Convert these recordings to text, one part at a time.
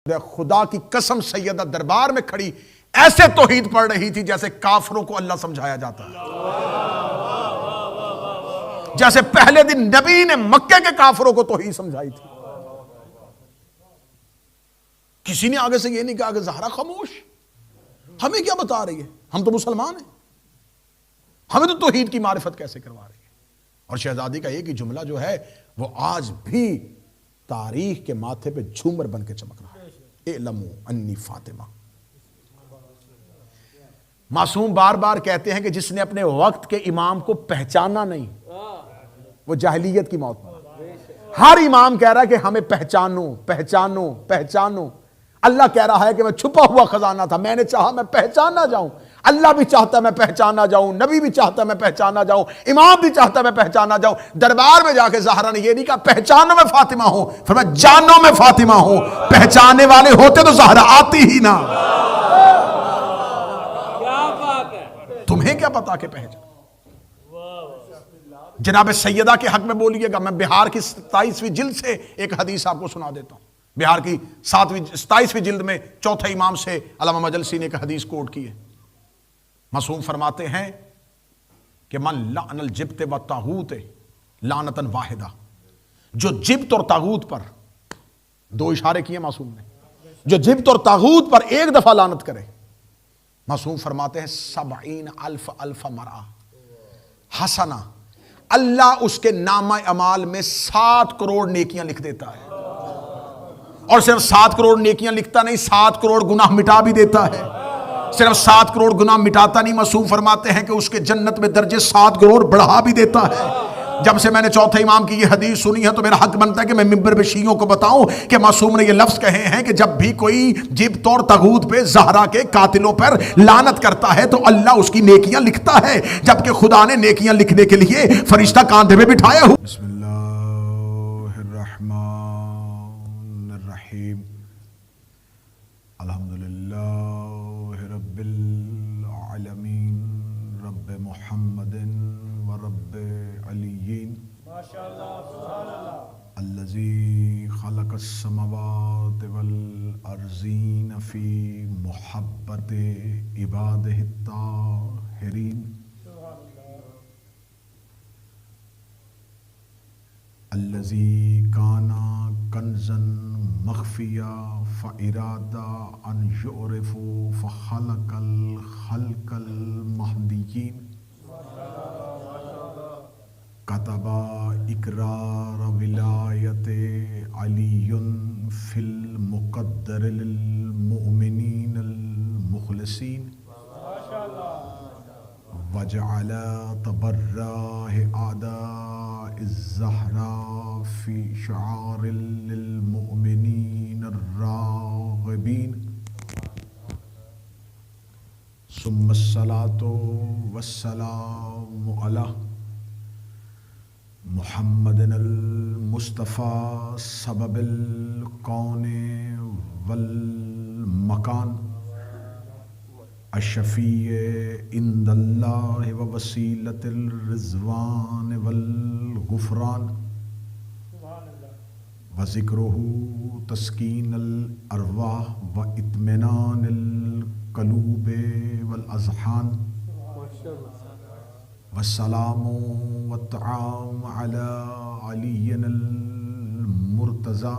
خدا کی قسم سیدہ دربار میں کھڑی ایسے توحید پڑھ رہی تھی جیسے کافروں کو اللہ سمجھایا جاتا ہے، جیسے پہلے دن نبی نے مکے کے کافروں کو توحید سمجھائی تھی۔ کسی نے آگے سے یہ نہیں کہا کہ زہرا خاموش، ہمیں کیا بتا رہی ہے، ہم تو مسلمان ہیں، ہمیں تو توحید کی معرفت کیسے کروا رہی ہے۔ اور شہزادی کا ایک ہی جملہ جو ہے وہ آج بھی تاریخ کے ماتھے پہ جھومر بن کے چمک رہا ہے، اعلموا انی فاطمہ۔ معصوم بار بار کہتے ہیں کہ جس نے اپنے وقت کے امام کو پہچانا نہیں وہ جاہلیت کی موت مرا۔ ہر امام کہہ رہا ہے کہ ہمیں پہچانو پہچانو پہچانو۔ اللہ کہہ رہا ہے کہ میں چھپا ہوا خزانہ تھا، میں نے چاہا میں پہچانا جاؤں۔ اللہ بھی چاہتا ہے میں پہچانا جاؤں، نبی بھی چاہتا ہے میں پہچانا جاؤں، امام بھی چاہتا ہے میں پہچانا جاؤں۔ دربار میں جا کے زہرا نے یہ نہیں کہا پہچانو میں فاطمہ ہوں، فرمایا جانو میں فاطمہ ہوں۔ پہچانے والے ہوتے تو زہرا آتی ہی نہ۔ تمہیں کیا پتا کہ پہچان۔ جناب سیدہ کے حق میں بولیے گا، میں بہار کی 27ویں جلد سے ایک حدیث آپ کو سنا دیتا ہوں۔ بہار کی 27ویں جلد میں چوتھے امام سے علامہ مجلسی نے ایک حدیث کوٹ کی ہے۔ معصوم فرماتے ہیں کہ من لعن الجبت والطاغوت لعنتاً واحدہ، جو جبت اور طاغوت پر، دو اشارے کیے معصوم نے، جو جبت اور طاغوت پر ایک دفعہ لعنت کرے، معصوم فرماتے ہیں 70,000 مرہ حسنہ، اللہ اس کے نامہ اعمال میں 7 کروڑ نیکیاں لکھ دیتا ہے۔ اور صرف 7 کروڑ نیکیاں لکھتا نہیں، 7 کروڑ گناہ مٹا بھی دیتا ہے۔ صرف 7 کروڑ گناہ مٹاتا نہیں، معصوم فرماتے ہیں کہ اس کے جنت میں درجے 7 کروڑ بڑھا بھی دیتا ہے۔ جب سے میں نے چوتھے امام کی یہ حدیث سنی ہے تو میرا حق بنتا ہے کہ میں منبر پہ شیعوں کو بتاؤں کہ معصوم نے یہ لفظ کہے ہیں کہ جب بھی کوئی جبت اور طاغوت پہ زہرا کے قاتلوں پر لعنت کرتا ہے تو اللہ اس کی نیکیاں لکھتا ہے، جبکہ خدا نے نیکیاں لکھنے کے لیے فرشتہ کاندھے پہ بٹھایا ہو۔ بسم اللہ الرحمن الرحیم، الحمدللہ رب العالمین، رب محمد و رب علیین، الذی خلق السماوات والارضین فی محبت عبادہ الطاہرین، الذی کان کنزا مخفیا فارادہ ان یعرف فخلق الخلق المہدیین، کتب اقرار ولایت علی فی المقدر للمؤمنین المخلصین، وجعل تبرہ اعداء الزہرا فی شعار للمؤمنین الراغبین، ثم الصلاة والسلام علی محمد المصطفیٰ سبب الکون والمکان، الشفیع عند اللہ ووسیلۃ الرضوان والغفران، وذکرہ تسکین الارواح واطمینان القلوب والاذہان، والسلام والطعام علی علی المرتضی،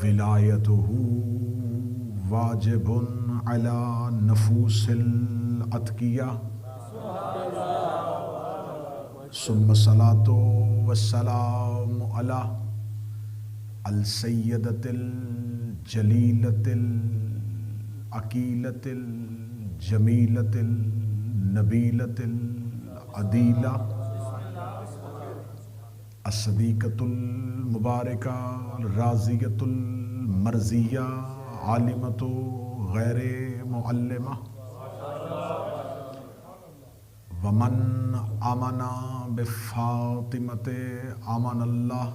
ولایتہ واجب علی نفوس الاتقیاء، ثم الصلاة والسلام علی السیدۃ الجلیلۃ العقیلۃ الجمیلۃ النبیلۃ العدیلہ، الصدیقۃ المبارکہ الراضیۃ المرضیہ، عالمۃ غیر معلمہ، ومن آمن بفاطمۃ آمن اللہ،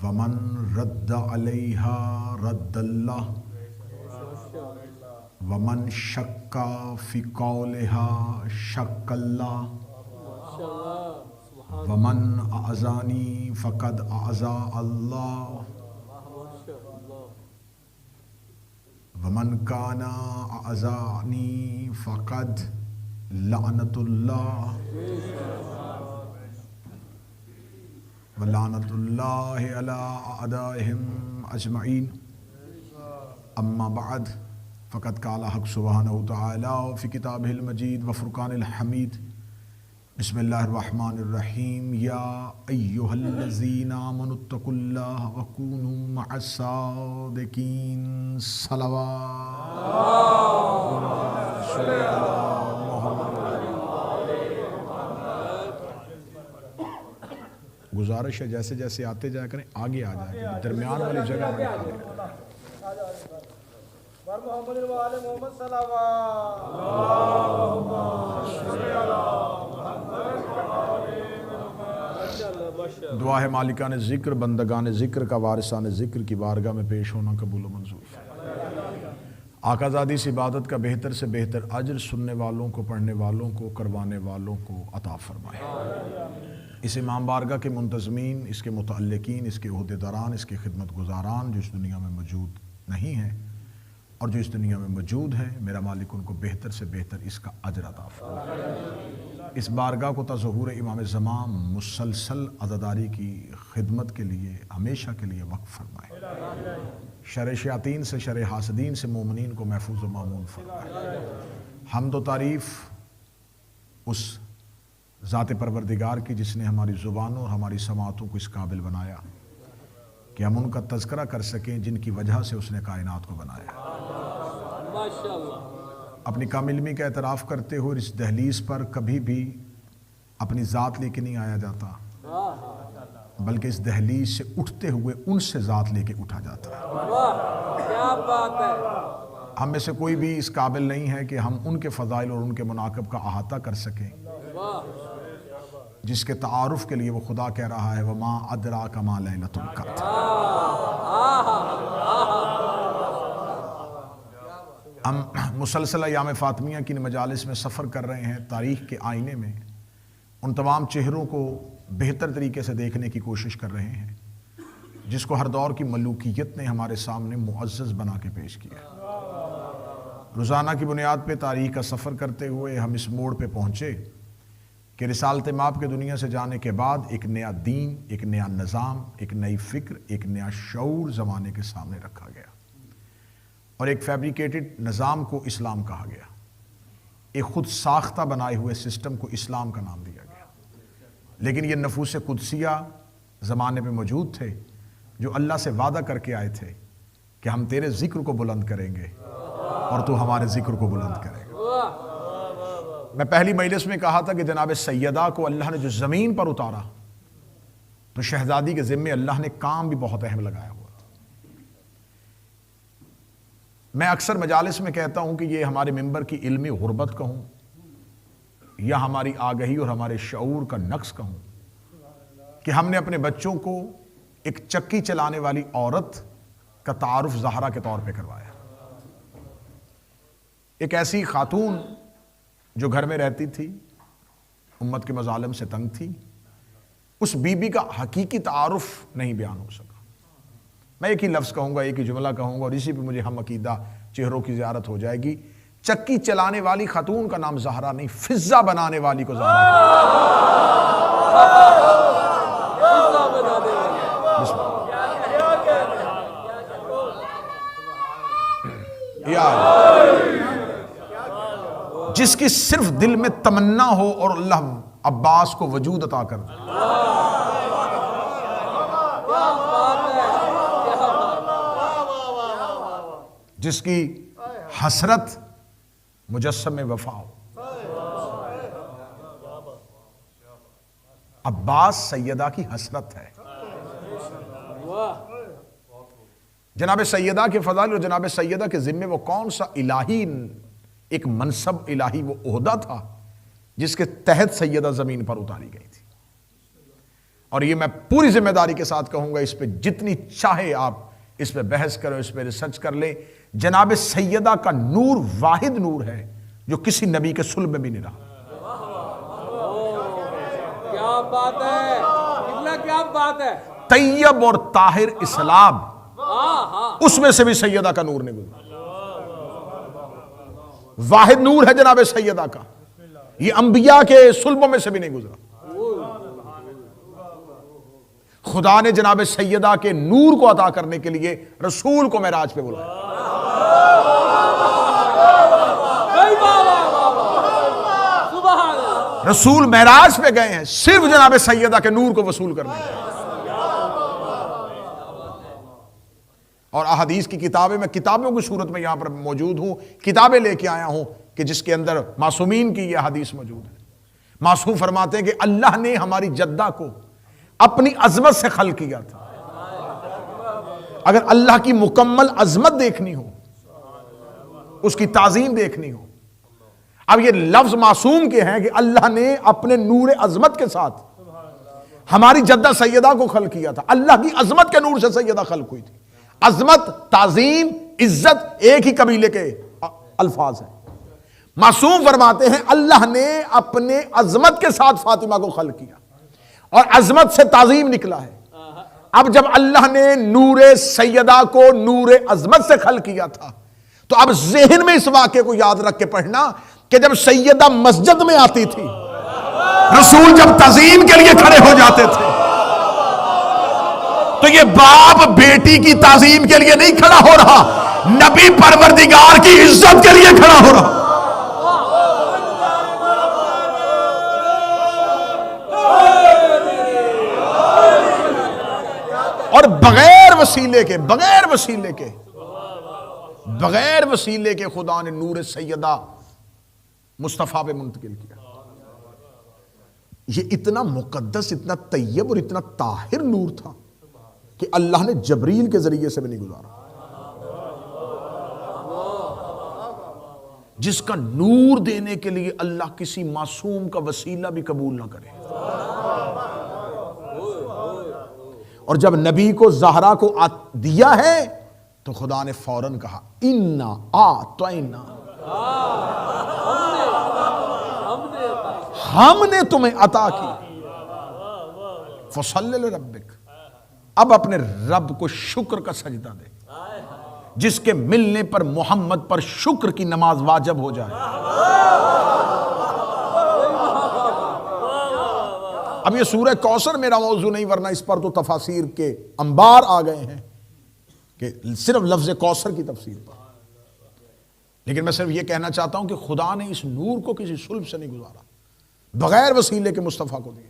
ومن رد علیہا رد اللہ، ومن شکا فی قولہا شک اللہ، ومن اعزانی فقد اعزا اللہ ومن کان اعزانی فقد لعنت اللہ ولعنت اللہ علی اعدائہم اجمعین اما بعد فقد قال حق سبحانہ تعالی فی کتابہ المجید وفرقان الحمید بسم اللہ الرحمن الرحیم یا ایہا الذین آمنوا اتقوا اللہ وکونوا مع الصادقین صلوات گزارش ہے جیسے جیسے آتے جایا کریں آگے آ جائیں کریں درمیان والی جگہ بڑی خالی ہے محمد وآل محمد صلوات دعا ہے مالکان ذکر بندگان ذکر کا وارثان ذکر کی بارگاہ میں پیش ہونا قبول و منظور آقا زادی اس عبادت کا بہتر سے بہتر اجر سننے والوں کو پڑھنے والوں کو کروانے والوں کو عطا فرمائے اس امام بارگاہ کے منتظمین اس کے متعلقین اس کے عہدیداران اس کے خدمت گزاران جو اس دنیا میں موجود نہیں ہیں اور جو اس دنیا میں موجود ہیں میرا مالک ان کو بہتر سے بہتر اس کا اجر عطا فرمائے اس بارگاہ کو تا ظہور امام زمان مسلسل عزاداری کی خدمت کے لیے ہمیشہ کے لیے وقف فرمائے شر شیاطین سے شر حاسدین سے مومنین کو محفوظ و مامون فرمائے حمد و تعریف اس ذات پروردگار کی جس نے ہماری زبانوں اور ہماری سماعتوں کو اس قابل بنایا کہ ہم ان کا تذکرہ کر سکیں جن کی وجہ سے اس نے کائنات کو بنایا اپنی کم علمی کا اعتراف کرتے ہوئے اس دہلیز پر کبھی بھی اپنی ذات لے کے نہیں آیا جاتا بلکہ اس دہلیز سے اٹھتے ہوئے ان سے ذات لے کے اٹھا جاتا ہے ہم میں سے کوئی بھی اس قابل نہیں ہے کہ ہم ان کے فضائل اور ان کے مناقب کا احاطہ کر سکیں جس کے تعارف کے لیے وہ خدا کہہ رہا ہے وَمَا أَدْرَاكَ مَا لَيْلَةُ الْقَدْرِ ہم مسلسل ایام فاطمیہ کی مجالس میں سفر کر رہے ہیں تاریخ کے آئینے میں ان تمام چہروں کو بہتر طریقے سے دیکھنے کی کوشش کر رہے ہیں جس کو ہر دور کی ملوکیت نے ہمارے سامنے معزز بنا کے پیش کیا روزانہ کی بنیاد پہ تاریخ کا سفر کرتے ہوئے ہم اس موڑ پہ پہنچے کہ رسالت مآب کے دنیا سے جانے کے بعد ایک نیا دین ایک نیا نظام ایک نئی فکر ایک نیا شعور زمانے کے سامنے رکھا گیا اور ایک فیبریکیٹڈ نظام کو اسلام کہا گیا ایک خود ساختہ بنائے ہوئے سسٹم کو اسلام کا نام دیا گیا لیکن یہ نفوس قدسیہ زمانے میں موجود تھے جو اللہ سے وعدہ کر کے آئے تھے کہ ہم تیرے ذکر کو بلند کریں گے اور تو ہمارے ذکر کو بلند کرے گا میں پہلی مجلس میں کہا تھا کہ جناب سیدہ کو اللہ نے جو زمین پر اتارا تو شہزادی کے ذمے اللہ نے کام بھی بہت اہم لگایا ہوا تھا میں اکثر مجالس میں کہتا ہوں کہ یہ ہمارے ممبر کی علمی غربت کہوں یا ہماری آگہی اور ہمارے شعور کا نقص کہوں کہ ہم نے اپنے بچوں کو ایک چکی چلانے والی عورت کا تعارف زہرا کے طور پہ کروایا ایک ایسی خاتون جو گھر میں رہتی تھی امت کے مظالم سے تنگ تھی اس بی بی کا حقیقی تعارف نہیں بیان ہو سکا میں ایک ہی لفظ کہوں گا ایک ہی جملہ کہوں گا اور اسی پہ مجھے ہم عقیدہ چہروں کی زیارت ہو جائے گی چکی چلانے والی خاتون کا نام زہرا نہیں فضہ بنانے والی کو زہرا جس کی صرف دل میں تمنا ہو اور اللہ عباس کو وجود عطا کر دے جس کی حسرت مجسم وفا ہو عباس سیدہ کی حسرت ہے جناب سیدہ کے فضائل اور جناب سیدہ کے ذمے وہ کون سا الہی ایک منصب الہی وہ عہدہ تھا جس کے تحت سیدہ زمین پر اتاری گئی تھی اور یہ میں پوری ذمہ داری کے ساتھ کہوں گا اس پہ جتنی چاہے آپ اس پہ بحث کرو اس پہ ریسرچ کر لیں جناب سیدہ کا نور واحد نور ہے جو کسی نبی کے صلب میں بھی نہیں رہا بات ہے قبلہ، کیا بات ہے. طیب اور طاہر اسلام، اس میں سے بھی سیدہ کا نور نہیں گزرا. واحد نور ہے جناب سیدہ کا، یہ انبیاء کے صلبوں میں سے بھی نہیں گزرا. خدا نے جناب سیدہ کے نور کو عطا کرنے کے لیے رسول کو معراج پہ بلایا. رسول معراج پہ گئے ہیں صرف جناب سیدہ کے نور کو وصول کرنے کے لیے. اور احادیث کی کتابیں، میں کتابوں کی صورت میں یہاں پر موجود ہوں، کتابیں لے کے آیا ہوں کہ جس کے اندر معصومین کی یہ حدیث موجود ہے. معصوم فرماتے ہیں کہ اللہ نے ہماری جدہ کو اپنی عظمت سے خلق کیا تھا. اگر اللہ کی مکمل عظمت دیکھنی ہو، اس کی تعظیم دیکھنی ہو، اب یہ لفظ معصوم کے ہیں کہ اللہ نے اپنے نور عظمت کے ساتھ ہماری جدہ سیدہ کو خلق کیا تھا. اللہ کی عظمت کے نور سے سیدہ خلق ہوئی تھی. عظمت، تعظیم، عزت ایک ہی قبیلے کے الفاظ ہیں. معصوم فرماتے ہیں اللہ نے اپنے عظمت کے ساتھ فاطمہ کو خلق کیا اور عظمت سے تعظیم نکلا ہے. اب جب اللہ نے نور سیدہ کو نور عظمت سے خلق کیا تھا تو اب ذہن میں اس واقعے کو یاد رکھ کے پڑھنا کہ جب سیدہ مسجد میں آتی تھی، رسول جب تعظیم کے لیے کھڑے ہو جاتے تھے تو یہ باپ بیٹی کی تعظیم کے لیے نہیں کھڑا ہو رہا، نبی پروردگار کی عزت کے لیے کھڑا ہو رہا. اور بغیر وسیلے کے خدا نے نور سیدہ مصطفیٰ پہ منتقل کیا. یہ اتنا مقدس، اتنا طیب اور اتنا طاہر نور تھا کہ اللہ نے جبریل کے ذریعے سے بھی نہیں گزارا. جس کا نور دینے کے لیے اللہ کسی معصوم کا وسیلہ بھی قبول نہ کرے. اور جب نبی کو زہرا کو دیا ہے تو خدا نے فوراً کہا اِنَّا آتَيْنَا، ہم نے تمہیں عطا کی. فَصَلِّ لِرَبِّكَ، اب اپنے رب کو شکر کا سجدہ دے، جس کے ملنے پر محمد پر شکر کی نماز واجب ہو جائے. اب یہ سورہ کوثر میرا موضوع نہیں، ورنہ اس پر تو تفاسیر کے انبار آ گئے ہیں کہ صرف لفظ کوثر کی تفسیر پر. لیکن میں صرف یہ کہنا چاہتا ہوں کہ خدا نے اس نور کو کسی صلب سے نہیں گزارا، بغیر وسیلے کے مصطفیٰ کو دیا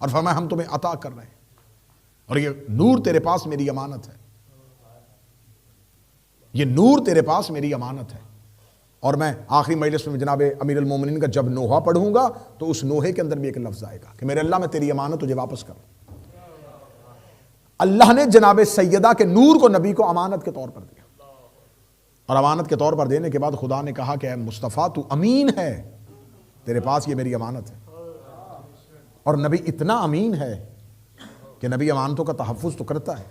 اور فرمایا ہم تمہیں عطا کر رہے ہیں اور یہ نور تیرے پاس میری امانت ہے. یہ نور تیرے پاس میری امانت ہے. اور میں آخری مجلس میں جناب امیر المومنین کا جب نوحہ پڑھوں گا تو اس نوحے کے اندر بھی ایک لفظ آئے گا کہ میرے اللہ میں تیری امانت تجھے واپس کر. اللہ نے جناب سیدہ کے نور کو نبی کو امانت کے طور پر دیا اور امانت کے طور پر دینے کے بعد خدا نے کہا کہ اے مصطفیٰ تو امین ہے، تیرے پاس یہ میری امانت ہے. اور نبی اتنا امین ہے کہ نبی امانتوں کا تحفظ تو کرتا ہے،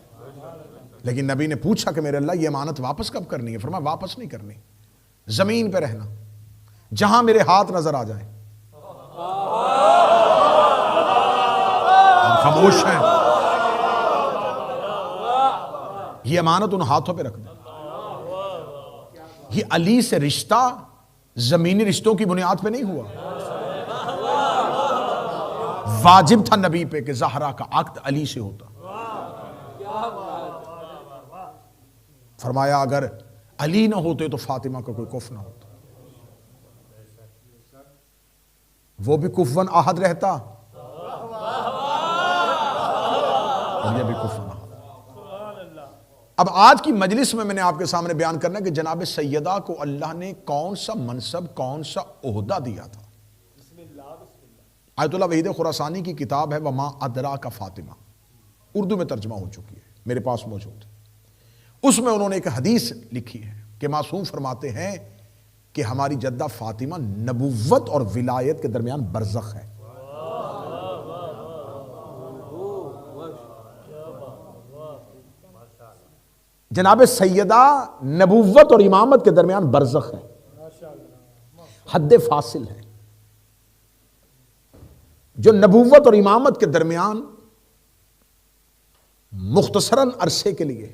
لیکن نبی نے پوچھا کہ میرے اللہ یہ امانت واپس کب کرنی ہے؟ فرمایا واپس نہیں کرنی، زمین پہ رہنا، جہاں میرے ہاتھ نظر آ جائیں. ہم خاموش ہیں، یہ امانت ان ہاتھوں پہ رکھ دیں. یہ علی سے رشتہ زمینی رشتوں کی بنیاد پہ نہیں ہوا. واجب تھا نبی پہ کہ زہرا کا عقد علی سے ہوتا. فرمایا اگر علی نہ ہوتے تو فاطمہ کا کوئی کف نہ ہوتا، وہ بھی کفن احد رہتا اور یہ بھی کفن احد. اب آج کی مجلس میں نے آپ کے سامنے بیان کرنا کہ جناب سیدہ کو اللہ نے کون سا منصب، کون سا عہدہ دیا تھا. آیت اللہ وحید خراسانی کی کتاب ہے وما ادراک فاطمہ، اردو میں ترجمہ ہو چکی ہے، میرے پاس موجود ہے. اس میں انہوں نے ایک حدیث لکھی ہے کہ معصوم فرماتے ہیں کہ ہماری جدہ فاطمہ نبوت اور ولایت کے درمیان برزخ ہے. جناب سیدہ نبوت اور امامت کے درمیان برزخ ہے، حد فاصل ہے. جو نبوت اور امامت کے درمیان مختصراً عرصے کے لیے،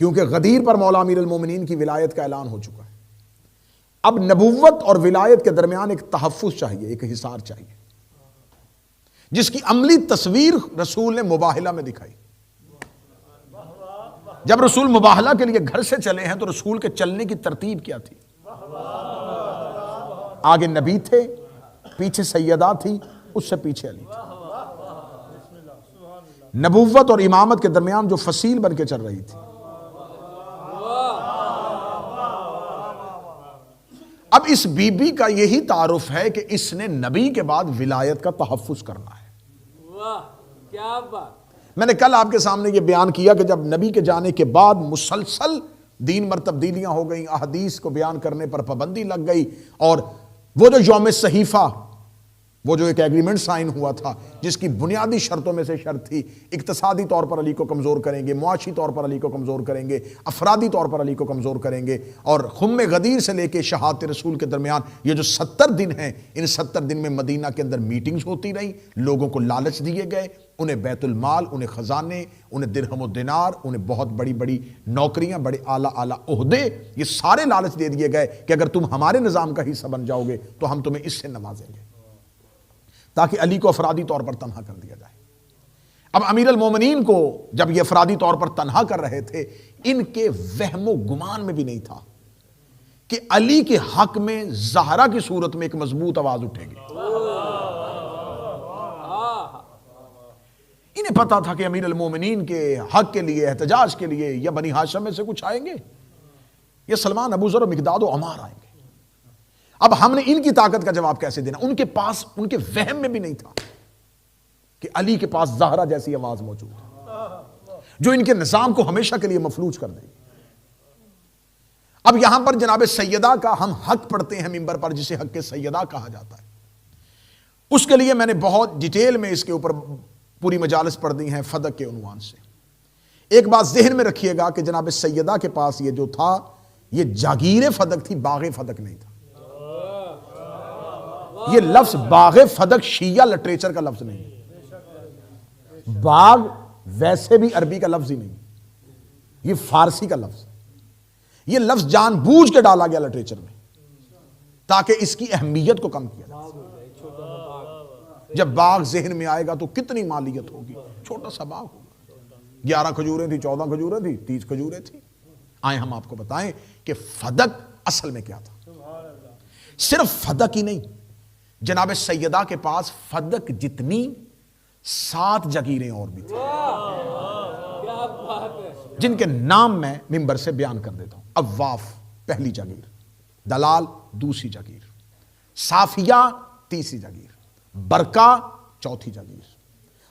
کیونکہ غدیر پر مولا امیر المومنین کی ولایت کا اعلان ہو چکا ہے، اب نبوت اور ولایت کے درمیان ایک تحفظ چاہیے، ایک حصار چاہیے، جس کی عملی تصویر رسول نے مباہلہ میں دکھائی۔ جب رسول مباہلہ کے لیے گھر سے چلے ہیں تو رسول کے چلنے کی ترتیب کیا تھی؟ آگے نبی تھے، پیچھے سیدہ تھی، اس سے پیچھے علی تھا۔ نبوت اور امامت کے درمیان جو فصیل بن کے چل رہی تھی، اب اس بی بی کا یہی تعارف ہے کہ اس نے نبی کے بعد ولایت کا تحفظ کرنا ہے۔ واہ کیا بات! میں نے کل آپ کے سامنے یہ بیان کیا کہ جب نبی کے جانے کے بعد مسلسل دین میں تبدیلیاں ہو گئیں، احادیث کو بیان کرنے پر پابندی لگ گئی، اور وہ جو یوم صحیفہ، وہ جو ایک ایگریمنٹ سائن ہوا تھا جس کی بنیادی شرطوں میں سے شرط تھی اقتصادی طور پر علی کو کمزور کریں گے، معاشی طور پر علی کو کمزور کریں گے، افرادی طور پر علی کو کمزور کریں گے، اور خم غدیر سے لے کے شہادت رسول کے درمیان یہ جو 70 دن ہیں، ان 70 دن میں مدینہ کے اندر میٹنگز ہوتی رہیں، لوگوں کو لالچ دیے گئے، انہیں بیت المال، انہیں خزانے، انہیں درہم و دینار، انہیں بہت بڑی بڑی نوکریاں، بڑے اعلیٰ عہدے، یہ سارے لالچ دے دیے گئے کہ اگر تم ہمارے نظام کا حصہ بن جاؤ گے تو ہم تمہیں اس سے نوازیں گے، تاکہ علی کو افرادی طور پر تنہا کر دیا جائے۔ اب امیر المومنین کو جب یہ افرادی طور پر تنہا کر رہے تھے، ان کے وہم و گمان میں بھی نہیں تھا کہ علی کے حق میں زہرا کی صورت میں ایک مضبوط آواز اٹھے گی۔ انہیں پتا تھا کہ امیر المومنین کے حق کے لیے، احتجاج کے لیے یا بنی ہاشم میں سے کچھ آئیں گے، یا سلمان، ابو ذر و مقداد و عمار آئیں گے۔ اب ہم نے ان کی طاقت کا جواب کیسے دینا؟ ان کے پاس، ان کے وہم میں بھی نہیں تھا کہ علی کے پاس زہرا جیسی آواز موجود ہے جو ان کے نظام کو ہمیشہ کے لیے مفلوج کر دے گی۔ اب یہاں پر جناب سیدہ کا ہم حق پڑھتے ہیں ممبر پر، جسے حق سیدہ کہا جاتا ہے۔ اس کے لیے میں نے بہت ڈیٹیل میں اس کے اوپر پوری مجالس پڑھ دی ہیں فدق کے عنوان سے۔ ایک بات ذہن میں رکھیے گا کہ جناب سیدہ کے پاس یہ جو تھا، یہ جاگیر فدق تھی، باغ فدق نہیں تھا۔ یہ لفظ باغ فدق شیعہ لٹریچر کا لفظ نہیں، باغ ویسے بھی عربی کا لفظ ہی نہیں، یہ فارسی کا لفظ، یہ لفظ جان بوجھ کے ڈالا گیا لٹریچر میں تاکہ اس کی اہمیت کو کم کیا جائے۔ جب باغ ذہن میں آئے گا تو کتنی مالیت ہوگی، چھوٹا سا باغ ہوگا، 11 کھجوریں تھی، 14 کھجوریں تھی، 30 کھجوریں تھی۔ آئیں ہم آپ کو بتائیں کہ فدق اصل میں کیا تھا۔ صرف فدق ہی نہیں، جناب سیدہ کے پاس فدق جتنی 7 جگیریں اور بھی تھیں، کیا بات ہے! جن کے نام میں ممبر سے بیان کر دیتا ہوں۔ اواف پہلی جگیر، دلال دوسری جگیر، صافیہ تیسری جگیر، برکا چوتھی جگیر،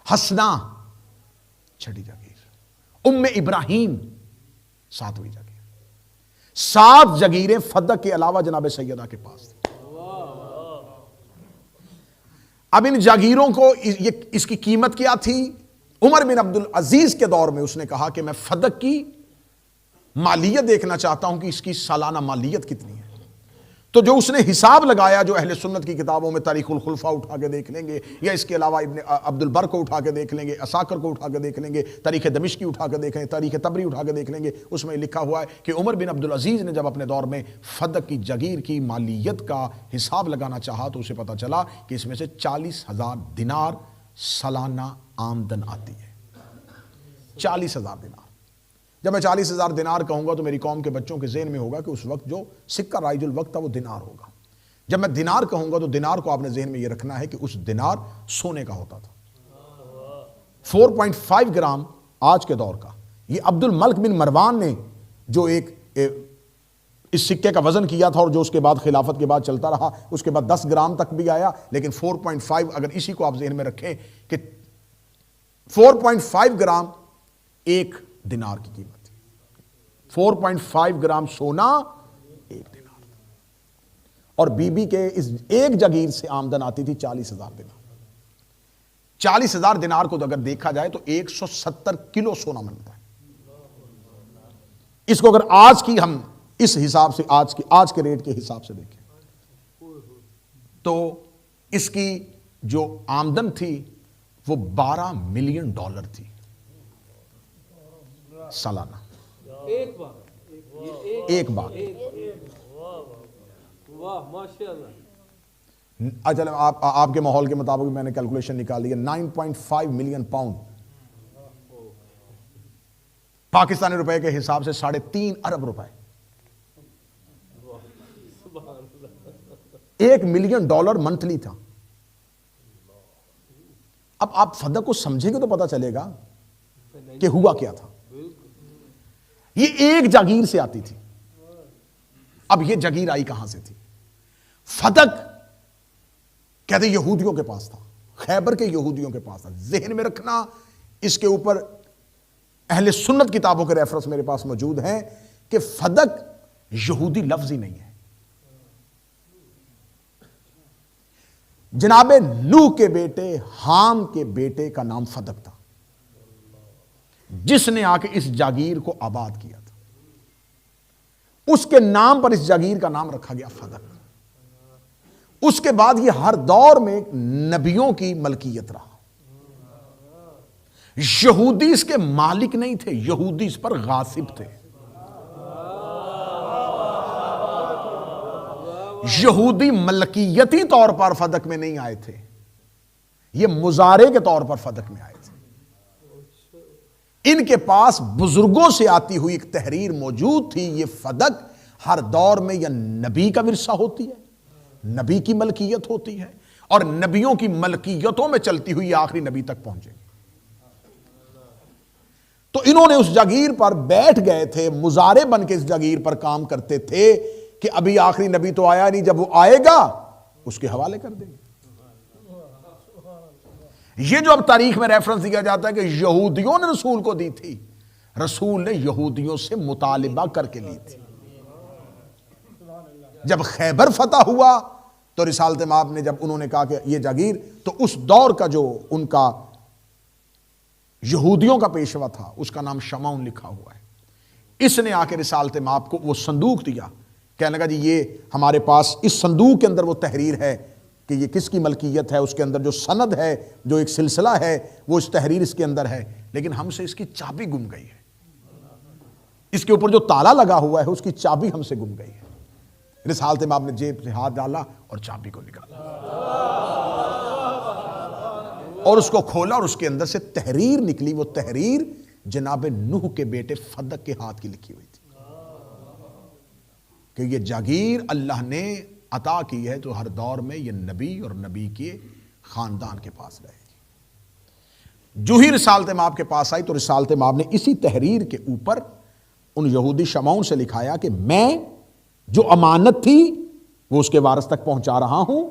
حسنہ چھٹی جگیر، ام ابراہیم 7ویں جگیر۔ 7 جگیریں فدق کے علاوہ جناب سیدہ کے پاس تھی۔ اب ان جاگیروں کو اس کی قیمت کیا تھی؟ عمر بن عبدالعزیز کے دور میں اس نے کہا کہ میں فدق کی مالیت دیکھنا چاہتا ہوں کہ اس کی سالانہ مالیت کتنی ہے۔ تو جو اس نے حساب لگایا، جو اہل سنت کی کتابوں میں تاریخ الخلفاء اٹھا کے دیکھ لیں گے، یا اس کے علاوہ ابن عبد البر کو اٹھا کے دیکھ لیں گے، اساکر کو اٹھا کے دیکھ لیں گے، تاریخ دمشقی اٹھا کے دیکھ لیں گے، تاریخ تبری اٹھا کے دیکھ لیں گے، اس میں لکھا ہوا ہے کہ عمر بن عبدالعزیز نے جب اپنے دور میں فدق کی جگیر کی مالیت کا حساب لگانا چاہا تو اسے پتا چلا کہ اس میں سے 40,000 دینار سالانہ آمدن آتی ہے۔ 40,000 دینار۔ جب میں 40,000 دینار کہوں گا تو میری قوم کے بچوں کے ذہن میں ہوگا کہ اس وقت جو سکہ رائج الوقت تھا وہ دینار ہوگا۔ جب میں دینار کہوں گا تو دینار کو آپ نے ذہن میں یہ رکھنا ہے کہ اس دینار سونے کا ہوتا تھا۔ 4.5 گرام آج کے دور کا۔ یہ عبد الملک بن مروان نے جو ایک اس سکے کا وزن کیا تھا اور جو اس کے بعد خلافت کے بعد چلتا رہا، اس کے بعد 10 گرام تک بھی آیا، لیکن 4.5 اگر اسی کو آپ ذہن میں رکھیں کہ 4.5 گرام ایک دینار کی قیمت تھی۔ 4.5 گرام سونا ایک دینار تھا، اور بی بی کے اس ایک جگیر سے آمدن آتی تھی 40,000 دینار۔ 40,000 دینار کو اگر دیکھا جائے تو 170 کلو سونا ملتا ہے۔ اس کو اگر آج کی ہم اس حساب سے آج کے ریٹ کے حساب سے دیکھیں تو اس کی جو آمدن تھی وہ $12 ملین تھی سالانہ، ایک بار ایک بار۔ واہ ماشاء اللہ۔ چلیں آپ کے ماحول کے مطابق میں نے کیلکولیشن نکالی ہے، 9.5 ملین پاؤنڈ پاکستانی روپے کے حساب سے 3.5 ارب روپے، $1 ملین منتھلی تھا۔ اب آپ فدق کو سمجھیں گے تو پتا چلے گا کہ ہوا کیا تھا۔ یہ ایک جاگیر سے آتی تھی۔ اب یہ جاگیر آئی کہاں سے تھی؟ فدق کہتے یہودیوں کے پاس تھا، خیبر کے یہودیوں کے پاس تھا۔ ذہن میں رکھنا، اس کے اوپر اہل سنت کتابوں کے ریفرنس میرے پاس موجود ہیں کہ فدق یہودی لفظ ہی نہیں ہے۔ جناب نوح کے بیٹے حام کے بیٹے کا نام فدق تھا، جس نے آ کے اس جاگیر کو آباد کیا تھا۔ اس کے نام پر اس جاگیر کا نام رکھا گیا فدق۔ اس کے بعد یہ ہر دور میں نبیوں کی ملکیت رہا۔ یہودی اس کے مالک نہیں تھے، یہودی اس پر غاصب تھے۔ یہودی ملکیتی طور پر فدق میں نہیں آئے تھے، یہ مزارے کے طور پر فدق میں آئے تھے۔ ان کے پاس بزرگوں سے آتی ہوئی ایک تحریر موجود تھی۔ یہ فدق ہر دور میں یا نبی کا ورثہ ہوتی ہے، نبی کی ملکیت ہوتی ہے، اور نبیوں کی ملکیتوں میں چلتی ہوئی آخری نبی تک پہنچے گی۔ تو انہوں نے اس جاگیر پر بیٹھ گئے تھے، مزارے بن کے اس جاگیر پر کام کرتے تھے کہ ابھی آخری نبی تو آیا نہیں، جب وہ آئے گا اس کے حوالے کر دیں گے۔ یہ جو اب تاریخ میں ریفرنس دیا جاتا ہے کہ یہودیوں نے رسول کو دی تھی، رسول نے یہودیوں سے مطالبہ کر کے لی تھی۔ جب خیبر فتح ہوا تو رسالت مآب نے، جب انہوں نے کہا کہ یہ جاگیر، تو اس دور کا جو ان کا یہودیوں کا پیشوا تھا اس کا نام شمعون لکھا ہوا ہے۔ اس نے آ کے رسالت مآب کو وہ صندوق دیا، کہنے لگا جی یہ ہمارے پاس اس صندوق کے اندر وہ تحریر ہے کہ یہ کس کی ملکیت ہے، اس کے اندر جو سند ہے، جو ایک سلسلہ ہے، وہ اس تحریر اس کے اندر ہے، لیکن ہم سے اس کی چابی گم گئی ہے۔ اس کے اوپر جو تالا لگا ہوا ہے اس کی چابی ہم سے گم گئی ہے۔ رسالت مآب نے جیب سے ہاتھ ڈالا اور چابی کو نکالا اور اس کو کھولا، اور اس کے اندر سے تحریر نکلی۔ وہ تحریر جناب نوح کے بیٹے فدق کے ہاتھ کی لکھی ہوئی تھی کہ یہ جاگیر اللہ نے عطا کی ہے تو ہر دور میں یہ نبی اور نبی کے خاندان کے پاس رہے گی۔ جو ہی رسالت مآب کے پاس آئی تو رسالت مآب نے اسی تحریر کے اوپر ان یہودی شمعون سے لکھایا کہ میں جو امانت تھی وہ اس کے وارث تک پہنچا رہا ہوں،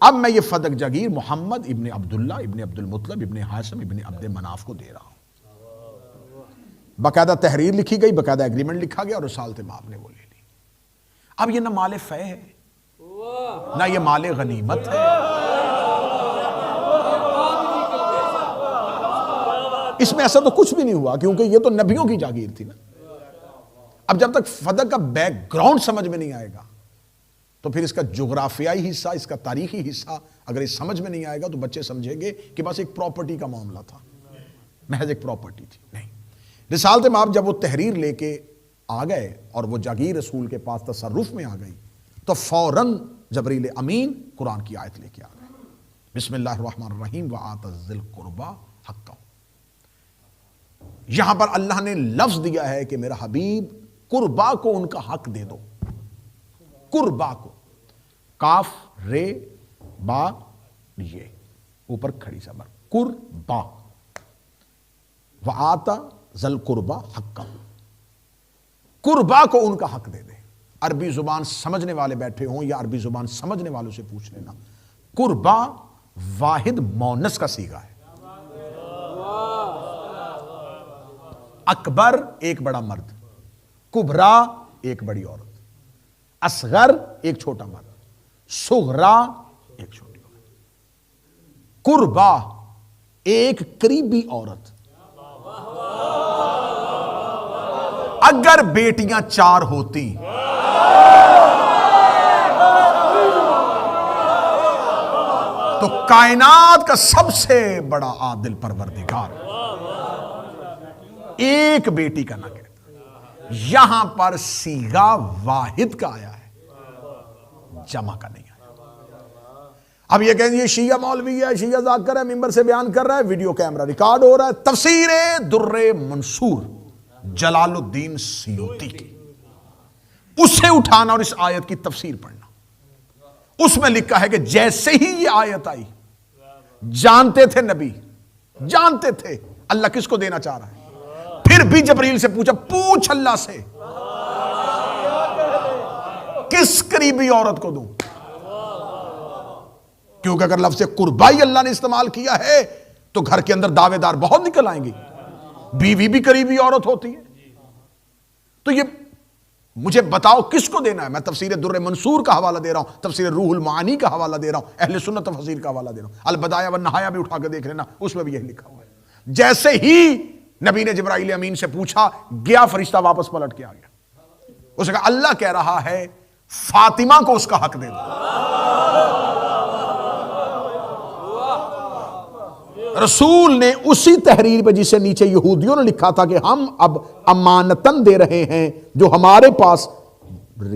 اب میں یہ فدق جاگیر محمد ابن عبداللہ ابن عبد المطلب ابن ہاشم ابن عبد مناف کو دے رہا ہوں۔ باقاعدہ تحریر لکھی گئی، باقاعدہ ایگریمنٹ لکھا گیا، اور رسالت مآب نے وہ لے لی۔ اب یہ نہ مال فے ہے، نہ یہ مال غنیمت ہے، اس میں ایسا تو کچھ بھی نہیں ہوا، کیونکہ یہ تو نبیوں کی جاگیر تھی نا۔ اب جب تک فدق کا بیک گراؤنڈ سمجھ میں نہیں آئے گا تو پھر اس کا جغرافیائی حصہ، اس کا تاریخی حصہ اگر اس سمجھ میں نہیں آئے گا تو بچے سمجھیں گے کہ بس ایک پراپرٹی کا معاملہ تھا، محض ایک پراپرٹی تھی۔ نہیں، رسالت مآب جب وہ تحریر لے کے آ گئے اور وہ جاگیر رسول کے پاس تصرف میں آ گئی تو فوراً جبریل امین قرآن کی آیت لے کے آ گئے، بسم اللہ الرحمن الرحیم وآت ذی القربى حقہ۔ یہاں پر اللہ نے لفظ دیا ہے کہ میرا حبیب قربا کو ان کا حق دے دو، قربا کو، کاف رے با یہ اوپر کھڑی زبر، قربا، وآتا ذل قربا حقہ، قربا کو ان کا حق دے دے۔ عربی زبان سمجھنے والے بیٹھے ہوں یا عربی زبان سمجھنے والوں سے پوچھ لینا، قربا واحد مونس کا صیغہ ہے۔ اکبر ایک بڑا مرد، کبرا ایک بڑی عورت، اصغر ایک چھوٹا مرد، صغرا ایک چھوٹی عورت، قربا ایک قریبی عورت۔ اگر بیٹیاں 4 ہوتی تو کائنات کا سب سے بڑا عادل پروردگار ایک بیٹی کا نہ کہتا. یہاں پر صیغہ واحد کا آیا ہے، جمع کا نہیں آیا. اب یہ کہیں یہ شیعہ مولوی ہے، شیعہ ذاکر ہے، ممبر سے بیان کر رہا ہے، ویڈیو کیمرہ ریکارڈ ہو رہا ہے. تفسیر در منصور جلال الدین سیوطی کی، اسے اٹھانا اور اس آیت کی تفسیر پڑھنا. اس میں لکھا ہے کہ جیسے ہی یہ آیت آئی، جانتے تھے نبی، جانتے تھے اللہ کس کو دینا چاہ رہا ہے. پھر بھی جبریل سے پوچھا، پوچھ اللہ سے کس قریبی عورت کو دوں، کیونکہ اگر لفظ قربائی اللہ نے استعمال کیا ہے تو گھر کے اندر دعوے دار بہت نکل آئیں گی. بیوی بھی قریبی عورت ہوتی ہے. تو یہ مجھے بتاؤ کس کو دینا ہے. میں تفسیر در منصور کا حوالہ دے رہا ہوں، تفسیر روح المعانی کا حوالہ دے رہا ہوں، اہل سنت تفسیر کا حوالہ دے رہا ہوں. البدایہ والنہایہ بھی اٹھا کے دیکھ لینا، اس میں بھی یہی لکھا ہوا ہے. جیسے ہی نبی نے جبرائیل امین سے پوچھا، گیا فرشتہ واپس پلٹ کے آ گیا. اس نے کہا اللہ کہہ رہا ہے فاطمہ کو اس کا حق دے دو. رسول نے اسی تحریر پہ جسے نیچے یہودیوں نے لکھا تھا کہ ہم اب امانتاً دے رہے ہیں، جو ہمارے پاس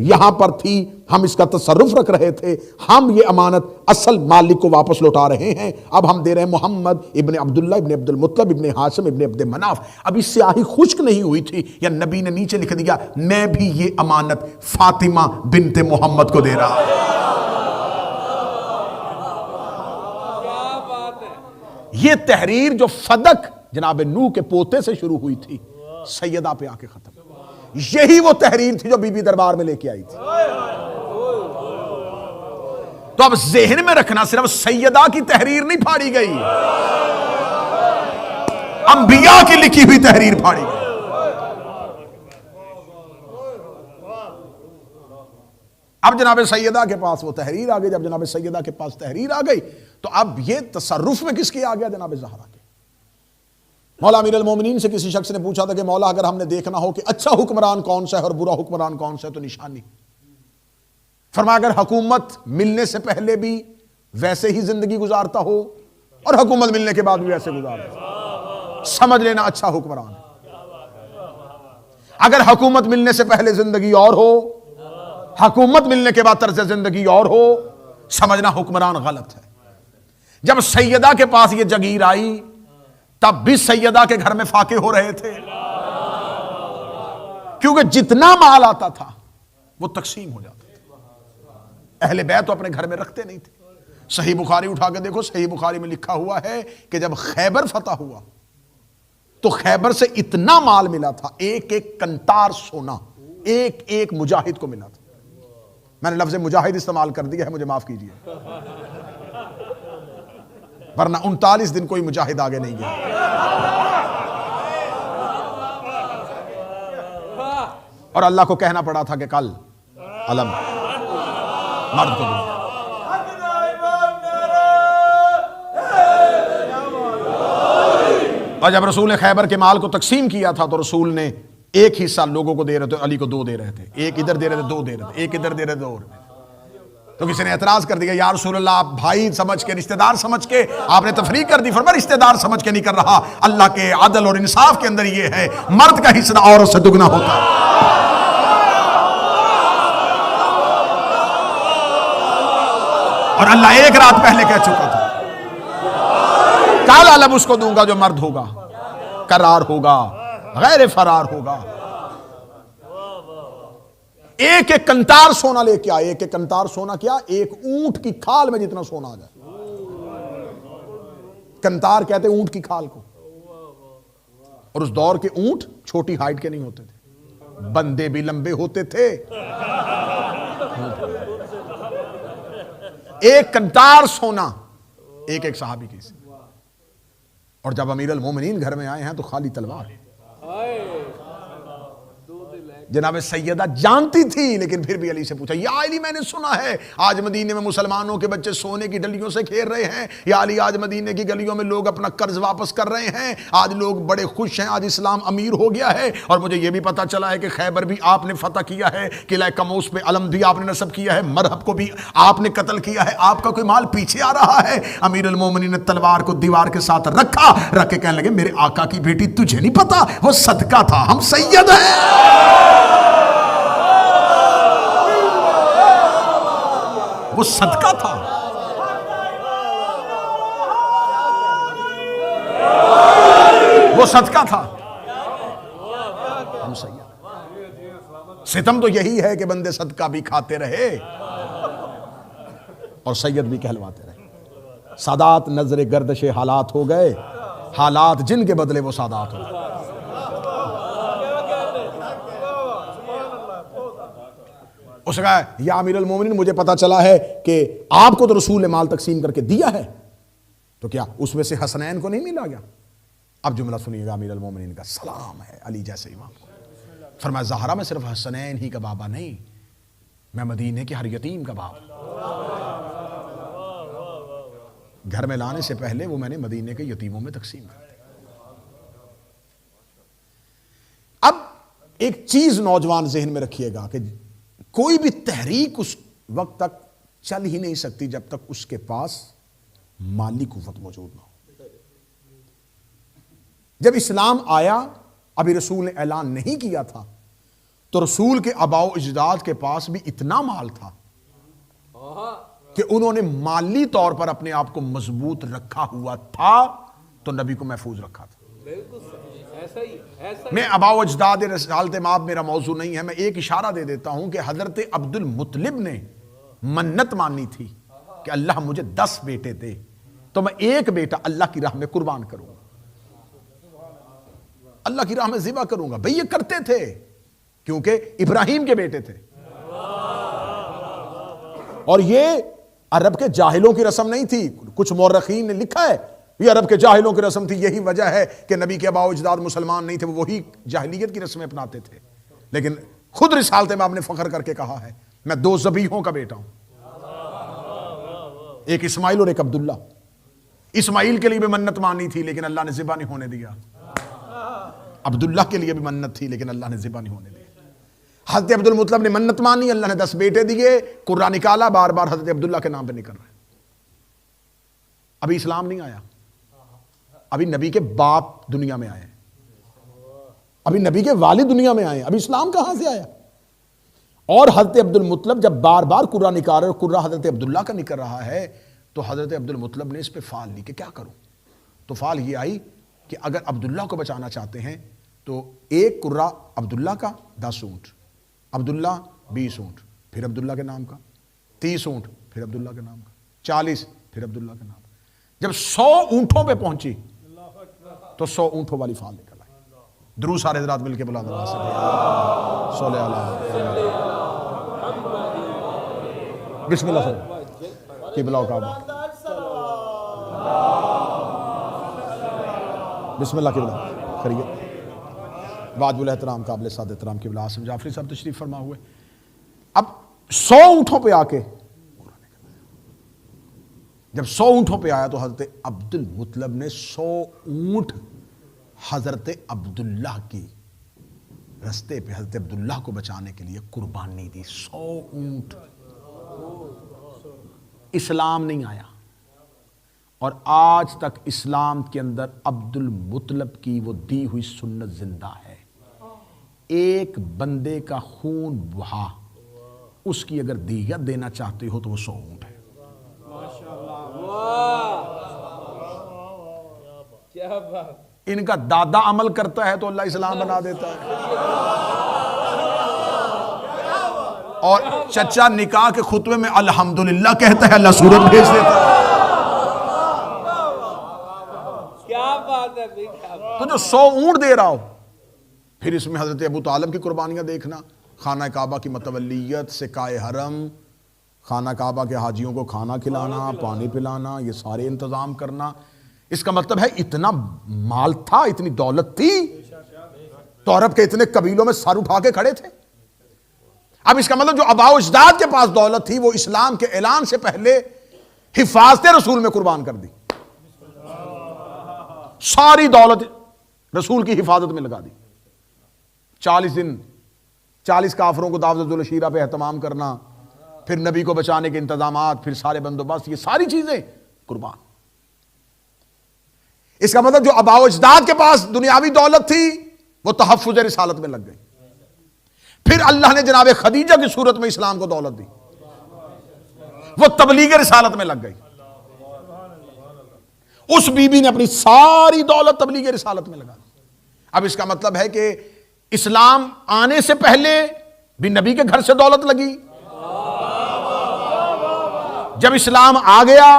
یہاں پر تھی، ہم اس کا تصرف رکھ رہے تھے، ہم یہ امانت اصل مالک کو واپس لوٹا رہے ہیں. اب ہم دے رہے ہیں محمد ابن عبداللہ ابن عبد المطلب ابن ہاشم ابن عبد مناف. ابھی سیاہی خشک نہیں ہوئی تھی یا نبی نے نیچے لکھ دیا میں بھی یہ امانت فاطمہ بنت محمد کو دے رہا ہوں. یہ تحریر جو فدق جناب نوح کے پوتے سے شروع ہوئی تھی، سیدہ پہ آ کے ختم. یہی وہ تحریر تھی جو بی بی دربار میں لے کے آئی تھی. تو اب ذہن میں رکھنا، صرف سیدہ کی تحریر نہیں پھاڑی گئی، انبیاء کی لکھی ہوئی تحریر پھاڑی گئی. اب جناب سیدہ کے پاس وہ تحریر آ گئی. جب جناب سیدہ کے پاس تحریر آ گئی تو اب یہ تصرف میں کس کی آ گیا؟ جناب زہرا کے. مولا امیر المومنین سے کسی شخص نے پوچھا تھا کہ مولا اگر ہم نے دیکھنا ہو کہ اچھا حکمران کون سا ہے اور برا حکمران کون سا ہے تو نشانی. فرمایا اگر حکومت ملنے سے پہلے بھی ویسے ہی زندگی گزارتا ہو اور حکومت ملنے کے بعد بھی ویسے گزارتا، سمجھ لینا اچھا حکمران. اگر حکومت ملنے سے پہلے زندگی اور ہو، حکومت ملنے کے بعد طرز زندگی اور ہو، سمجھنا حکمران غلط ہے. جب سیدہ کے پاس یہ جگیر آئی تب بھی سیدہ کے گھر میں فاقے ہو رہے تھے، کیونکہ جتنا مال آتا تھا وہ تقسیم ہو جاتا تھا. اہل بیت تو اپنے گھر میں رکھتے نہیں تھے. صحیح بخاری اٹھا کے دیکھو، صحیح بخاری میں لکھا ہوا ہے کہ جب خیبر فتح ہوا تو خیبر سے اتنا مال ملا تھا، ایک ایک کنتار سونا ایک ایک مجاہد کو ملا تھا. میں نے لفظ مجاہد استعمال کر دیا ہے، مجھے معاف کیجیے، ورنہ 39 دن کوئی مجاہد آگے نہیں گیا. اور اللہ کو کہنا پڑا تھا کہ کل علم مرد کو دوں. اور جب رسول نے خیبر کے مال کو تقسیم کیا تھا تو رسول نے ایک حصہ لوگوں کو دے رہے تھے، علی کو 2 دے رہے تھے، ایک ادھر دے رہے تھے، 2 دے رہے تھے، ایک ادھر دے رہے تھے، 2 دے رہے تھے. تو کسی نے اعتراض کر دیا، یا رسول اللہ آپ بھائی سمجھ کے، رشتہ دار سمجھ کے آپ نے تفریق کر دی. فرمایا رشتہ دار سمجھ کے نہیں کر رہا، اللہ کے عدل اور انصاف کے اندر یہ ہے مرد کا حصہ عورت سے دگنا ہوتا ہے. اور اللہ ایک رات پہلے کہہ چکا تھا کل علم اس کو دوں گا جو مرد ہوگا، قرار ہوگا، غیر فرار ہوگا. ایک ایک کنتار سونا لے کے آئے. ایک ایک کنتار سونا کیا؟ ایک اونٹ کی کھال میں جتنا سونا آ جائے. کنتار کہتے اونٹ کی کھال کو. اور اس دور کے اونٹ چھوٹی ہائٹ کے نہیں ہوتے تھے، بندے بھی لمبے ہوتے تھے. ایک کنتار سونا ایک ایک صحابی کی سے. اور جب امیر المومنین گھر میں آئے ہیں تو خالی تلوار. جناب سیدہ جانتی تھی لیکن پھر بھی علی سے پوچھا، یا علی میں نے سنا ہے آج مدینے میں مسلمانوں کے بچے سونے کی ڈلیوں سے کھیل رہے ہیں، یا علی آج مدینے کی گلیوں میں لوگ اپنا قرض واپس کر رہے ہیں، آج لوگ بڑے خوش ہیں، آج اسلام امیر ہو گیا ہے، اور مجھے یہ بھی پتا چلا ہے کہ خیبر بھی آپ نے فتح کیا ہے، قلعہ کموس پہ علم بھی آپ نے نصب کیا ہے، مرحب کو بھی آپ نے قتل کیا ہے، آپ کا کوئی مال پیچھے آ رہا ہے۔ امیر المومنین نے تلوار کو دیوار کے ساتھ رکھ کے کہنے لگے، میرے آقا کی بیٹی تجھے نہیں پتا وہ صدقہ تھا، ہم سید ہیں، وہ صدقہ تھا۔ وہ صدقہ تھا، ہم سید۔ ستم تو یہی ہے کہ بندے صدقہ بھی کھاتے رہے اور سید بھی کہلواتے رہے۔ سادات نظر گردش حالات ہو گئے، حالات جن کے بدلے وہ سادات ہو گئے۔ اس نے کہا، یا امیر المومنین مجھے پتا چلا ہے کہ آپ کو تو رسول نے مال تقسیم کر کے دیا ہے، تو کیا اس میں سے حسنین کو نہیں ملا گیا؟ اب جملہ سنیے گا امیر المومنین کا، سلام ہے علی جیسے امام کو۔ فرمایا، زہرا میں صرف حسنین ہی کا بابا نہیں، میں مدینے کے ہر یتیم کا بابا۔ گھر میں لانے سے پہلے وہ میں نے مدینے کے یتیموں میں تقسیم کر دی۔ اب ایک چیز نوجوان ذہن میں رکھیے گا کہ کوئی بھی تحریک اس وقت تک چل ہی نہیں سکتی جب تک اس کے پاس مالی قوت موجود نہ ہو۔ جب اسلام آیا، ابھی رسول نے اعلان نہیں کیا تھا، تو رسول کے آباء و اجداد کے پاس بھی اتنا مال تھا کہ انہوں نے مالی طور پر اپنے آپ کو مضبوط رکھا ہوا تھا تو نبی کو محفوظ رکھا تھا۔ میں آباء و اجداد رسالت مآب میرا موضوع نہیں ہے، میں ایک اشارہ دے دیتا ہوں کہ حضرت عبد المطلب نے منت مانی تھی کہ اللہ مجھے 10 بیٹے دے تو میں ایک بیٹا اللہ کی راہ میں قربان کروں گا، اللہ کی راہ میں ذبح کروں گا۔ بھئی یہ کرتے تھے کیونکہ ابراہیم کے بیٹے تھے، اور یہ عرب کے جاہلوں کی رسم نہیں تھی۔ کچھ مورخین نے لکھا ہے یہ عرب کے جاہلوں کی رسم تھی، یہی وجہ ہے کہ نبی کے آباء و اجداد مسلمان نہیں تھے، وہ وہی جاہلیت کی رسمیں اپناتے تھے۔ لیکن خود رسالت میں آپ نے فخر کر کے کہا ہے، میں 2 ذبیحوں کا بیٹا ہوں، ایک اسماعیل اور ایک عبداللہ۔ اسماعیل کے لیے بھی منت مانی تھی لیکن اللہ نے ذبح نہیں ہونے دیا، عبداللہ کے لیے بھی منت تھی لیکن اللہ نے ذبح نہیں ہونے دیا۔ حضرت عبد المطلب نے منت مانی، اللہ نے 10 بیٹے دیے، قرہ نکالا، بار بار حضرت عبداللہ کے نام پہ نکل رہے۔ ابھی اسلام نہیں آیا، ابھی نبی کے باپ دنیا میں آئے، ابھی نبی کے والد دنیا میں آئے، ابھی اسلام کہاں سے آیا؟ اور حضرت عبد المطلب جب بار بار قرہ نکال رہے، اور قرہ حضرت عبداللہ کا نکل رہا ہے، تو حضرت عبد المطلب نے اس پہ فال لی کہ کیا کروں؟ تو فال یہ آئی کہ اگر عبداللہ کو بچانا چاہتے ہیں تو ایک قرہ عبداللہ کا 10 اونٹ، عبداللہ 20 اونٹ، پھر عبداللہ کے نام کا 30 اونٹ، پھر عبداللہ کے نام کا 40، پھر عبداللہ کے نام کا۔ جب 100 اونٹوں پہ پہنچی تو 100 اونٹوں والی فال نکل آئی۔ درود سارے حضرات مل کے بلند آواز سے صلی اللہ بسم اللہ سر کی بلاؤ کعبہ، بسم اللہ کی بلاؤ خیریت۔ واجب الاحترام قابل سعادت احترام کی بلا آسم جعفری صاحب تشریف فرما ہوئے۔ اب 100 اونٹوں پہ آ کے جب 100 اونٹوں پہ آیا تو حضرت عبد المطلب نے 100 اونٹ حضرت عبداللہ کی رستے پہ حضرت عبداللہ کو بچانے کے لیے قربانی دی۔ 100 اونٹ۔ اسلام نہیں آیا، اور آج تک اسلام کے اندر عبد المطلب کی وہ دی ہوئی سنت زندہ ہے۔ ایک بندے کا خون بہا، اس کی اگر دیت دینا چاہتے ہو تو وہ 100 اونٹ ہے۔ کیا بات! ان کا دادا عمل کرتا ہے تو اللہ اسلام بنا دیتا ہے، اور چچا نکاح کے خطبے میں الحمدللہ کہتا ہے، اللہ سورت بھیج دیتا ہے۔ کیا بات ہے بھائی، کیا بات! تو جو 100 اونٹ دے رہا ہو، پھر اس میں حضرت ابو طالب کی قربانیاں دیکھنا، خانہ کعبہ کی متولیت، سکائے حرم، خانہ کعبہ کے حاجیوں کو کھانا کھلانا، پانی پلانا، یہ سارے انتظام کرنا۔ اس کا مطلب ہے اتنا مال تھا، اتنی دولت تھی تو عرب کے اتنے قبیلوں میں سر اٹھا کے کھڑے تھے۔ اب اس کا مطلب جو آباء و اجداد کے پاس دولت تھی وہ اسلام کے اعلان سے پہلے حفاظت رسول میں قربان کر دی، ساری دولت رسول کی حفاظت میں لگا دی۔ 40 دن 40 کافروں کو دعوت ذوالشیرہ پہ اہتمام کرنا، پھر نبی کو بچانے کے انتظامات، پھر سارے بندوبست، یہ ساری چیزیں قربان۔ اس کا مطلب جو آباء و اجداد کے پاس دنیاوی دولت تھی وہ تحفظ رسالت میں لگ گئی۔ پھر اللہ نے جناب خدیجہ کی صورت میں اسلام کو دولت دی، وہ تبلیغ رسالت میں لگ گئی۔ اس بی بی نے اپنی ساری دولت تبلیغ رسالت میں لگا دی۔ اب اس کا مطلب ہے کہ اسلام آنے سے پہلے بھی نبی کے گھر سے دولت لگی، جب اسلام آ گیا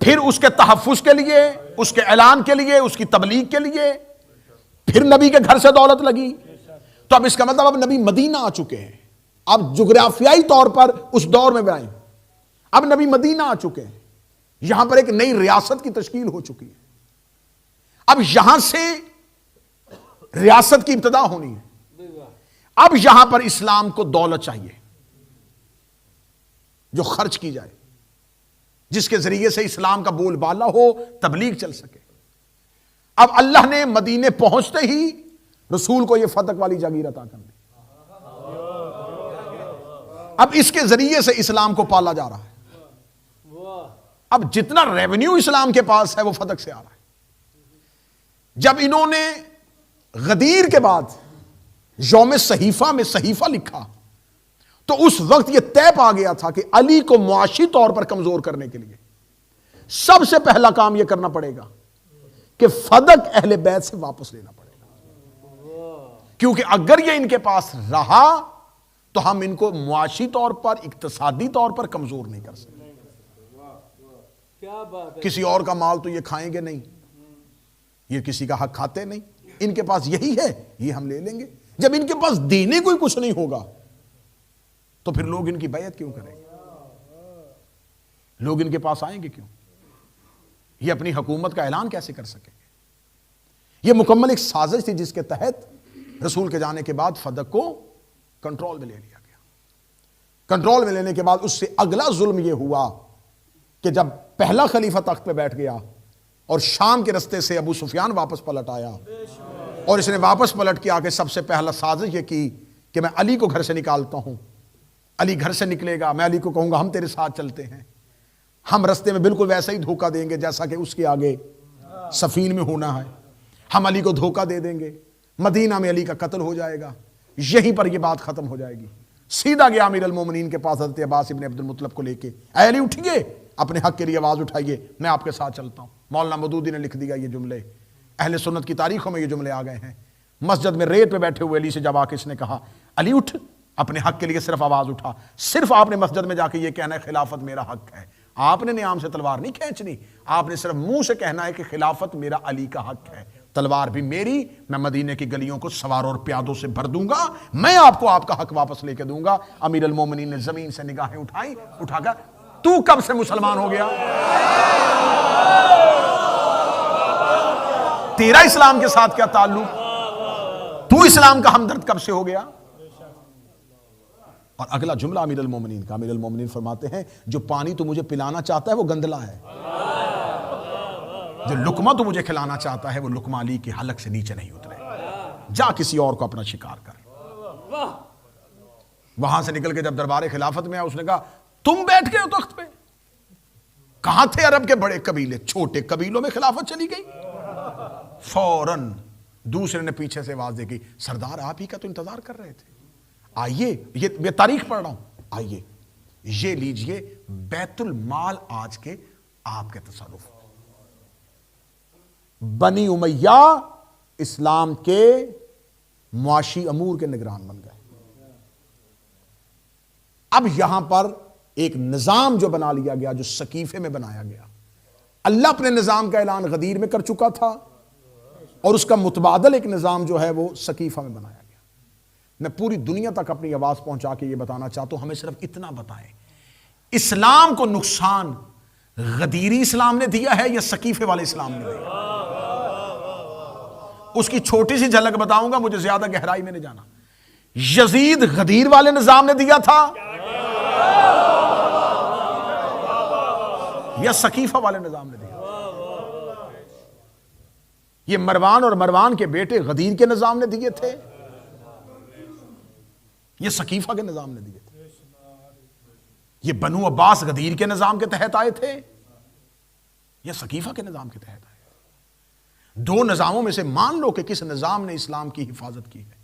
پھر اس کے تحفظ کے لیے، اس کے اعلان کے لیے، اس کی تبلیغ کے لیے پھر نبی کے گھر سے دولت لگی۔ تو اب اس کا مطلب اب نبی مدینہ آ چکے ہیں، اب جغرافیائی طور پر اس دور میں بنائیں، اب نبی مدینہ آ چکے ہیں، یہاں پر ایک نئی ریاست کی تشکیل ہو چکی ہے۔ اب یہاں سے ریاست کی ابتدا ہونی ہے، اب یہاں پر اسلام کو دولت چاہیے جو خرچ کی جائے، جس کے ذریعے سے اسلام کا بول بالا ہو، تبلیغ چل سکے۔ اب اللہ نے مدینے پہنچتے ہی رسول کو یہ فتح والی جاگیر عطا کر دی، اب اس کے ذریعے سے اسلام کو پالا جا رہا ہے۔ اب جتنا ریونیو اسلام کے پاس ہے وہ فتح سے آ رہا ہے۔ جب انہوں نے غدیر کے بعد یوم صحیفہ میں صحیفہ لکھا تو اس وقت یہ طے پا گیا تھا کہ علی کو معاشی طور پر کمزور کرنے کے لیے سب سے پہلا کام یہ کرنا پڑے گا کہ فدق اہل بیت سے واپس لینا پڑے گا، کیونکہ اگر یہ ان کے پاس رہا تو ہم ان کو معاشی طور پر، اقتصادی طور پر کمزور نہیں کر سکتے۔ کیا بات ہے، کسی اور کا مال تو یہ کھائیں گے نہیں، یہ کسی کا حق کھاتے نہیں، ان کے پاس یہی ہے، یہ ہم لے لیں گے۔ جب ان کے پاس دینے کوئی کچھ نہیں ہوگا تو پھر لوگ ان کی بیعت کیوں کریں گے؟ لوگ ان کے پاس آئیں گے کیوں؟ یہ اپنی حکومت کا اعلان کیسے کر سکیں گے؟ یہ مکمل ایک سازش تھی جس کے تحت رسول کے جانے کے بعد فدق کو کنٹرول میں لے لیا گیا۔ کنٹرول میں لینے کے بعد اس سے اگلا ظلم یہ ہوا کہ جب پہلا خلیفہ تخت پہ بیٹھ گیا اور شام کے رستے سے ابو سفیان واپس پلٹ آیا اور اس نے واپس پلٹ کے آکے سب سے پہلا سازش یہ کی کہ میں علی کو گھر سے نکالتا ہوں، علی گھر سے نکلے گا، میں علی کو کہوں گا ہم تیرے ساتھ چلتے ہیں، ہم رستے میں بالکل ویسا ہی دھوکہ دیں گے جیسا کہ اس کے آگے سفین میں ہونا ہے، ہم علی کو دھوکہ دے دیں گے، مدینہ میں علی کا قتل ہو جائے گا، یہیں پر یہ بات ختم ہو جائے گی۔ سیدھا گیا امیر المومنین کے پاس حضرت عباس ابن عبد المطلب کو لے کے، اے علی اٹھیے، اپنے حق کے لیے آواز اٹھائیے، میں آپ کے ساتھ چلتا ہوں۔ مولانا مودودی نے لکھ دیا یہ جملے، اہل سنت کی تاریخوں میں یہ جملے آ گئے ہیں۔ مسجد میں ریت پہ بیٹھے ہوئے علی سے جب آ کے اس نے کہا علی اٹھ، اپنے حق کے لیے صرف آواز اٹھا، صرف آپ نے مسجد میں جا کے یہ کہنا ہے خلافت میرا حق ہے، آپ نے نیام سے تلوار نہیں کھینچنی، آپ نے صرف منہ سے کہنا ہے کہ خلافت میرا علی کا حق ہے، تلوار بھی میری، میں مدینے کی گلیوں کو سواروں اور پیادوں سے بھر دوں گا، میں آپ کو آپ کا حق واپس لے کے دوں گا۔ امیر المومنین نے زمین سے نگاہیں اٹھائی، اٹھا کر تو کب سے مسلمان ہو گیا؟ تیرا اسلام کے ساتھ کیا تعلق؟ تو اسلام کا ہمدرد کب سے ہو گیا؟ اور اگلا جملہ امیر المومنین کا، امیر المومنین فرماتے ہیں جو پانی تو مجھے پلانا چاہتا ہے وہ گندلا ہے، جو لقمہ تو مجھے کھلانا چاہتا ہے وہ لقمہ علی کے حلق سے نیچے نہیں اترے، جا کسی اور کو اپنا شکار کر۔ وہاں سے نکل کے جب دربار خلافت میں آیا اس نے کہا تم بیٹھ گئے ہو تخت پہ؟ کہاں تھے عرب کے بڑے قبیلے؟ چھوٹے قبیلوں میں خلافت چلی گئی۔ فوراً دوسرے نے پیچھے سے آواز دے گی سردار آپ ہی کا تو انتظار کر رہے تھے، آئیے، یہ تاریخ پڑھ رہا ہوں، آئیے یہ لیجئے بیت المال آج کے آپ کے تصرف۔ بنی امیہ اسلام کے معاشی امور کے نگران بن گئے۔ اب یہاں پر ایک نظام جو بنا لیا گیا، جو سقیفے میں بنایا گیا، اللہ اپنے نظام کا اعلان غدیر میں کر چکا تھا اور اس کا متبادل ایک نظام جو ہے وہ سقیفہ میں بنایا گیا۔ میں پوری دنیا تک اپنی آواز پہنچا کے یہ بتانا چاہتا ہوں، ہمیں صرف اتنا بتائیں اسلام کو نقصان غدیری اسلام نے دیا ہے یا سقیفے والے اسلام نے دیا؟ اس کی چھوٹی سی جھلک بتاؤں گا، مجھے زیادہ گہرائی میں نہیں جانا۔ یزید غدیر والے نظام نے دیا تھا یا سقیفہ والے نظام نے دیا تھا؟ یہ مروان اور مروان کے بیٹے غدیر کے نظام نے دیے تھے یہ سقیفہ کے نظام نے دیے تھے؟ یہ بنو عباس غدیر کے نظام کے تحت آئے تھے یا سقیفہ کے نظام کے تحت آئے تھے؟ دو نظاموں میں سے مان لو کہ کس نظام نے اسلام کی حفاظت کی ہے۔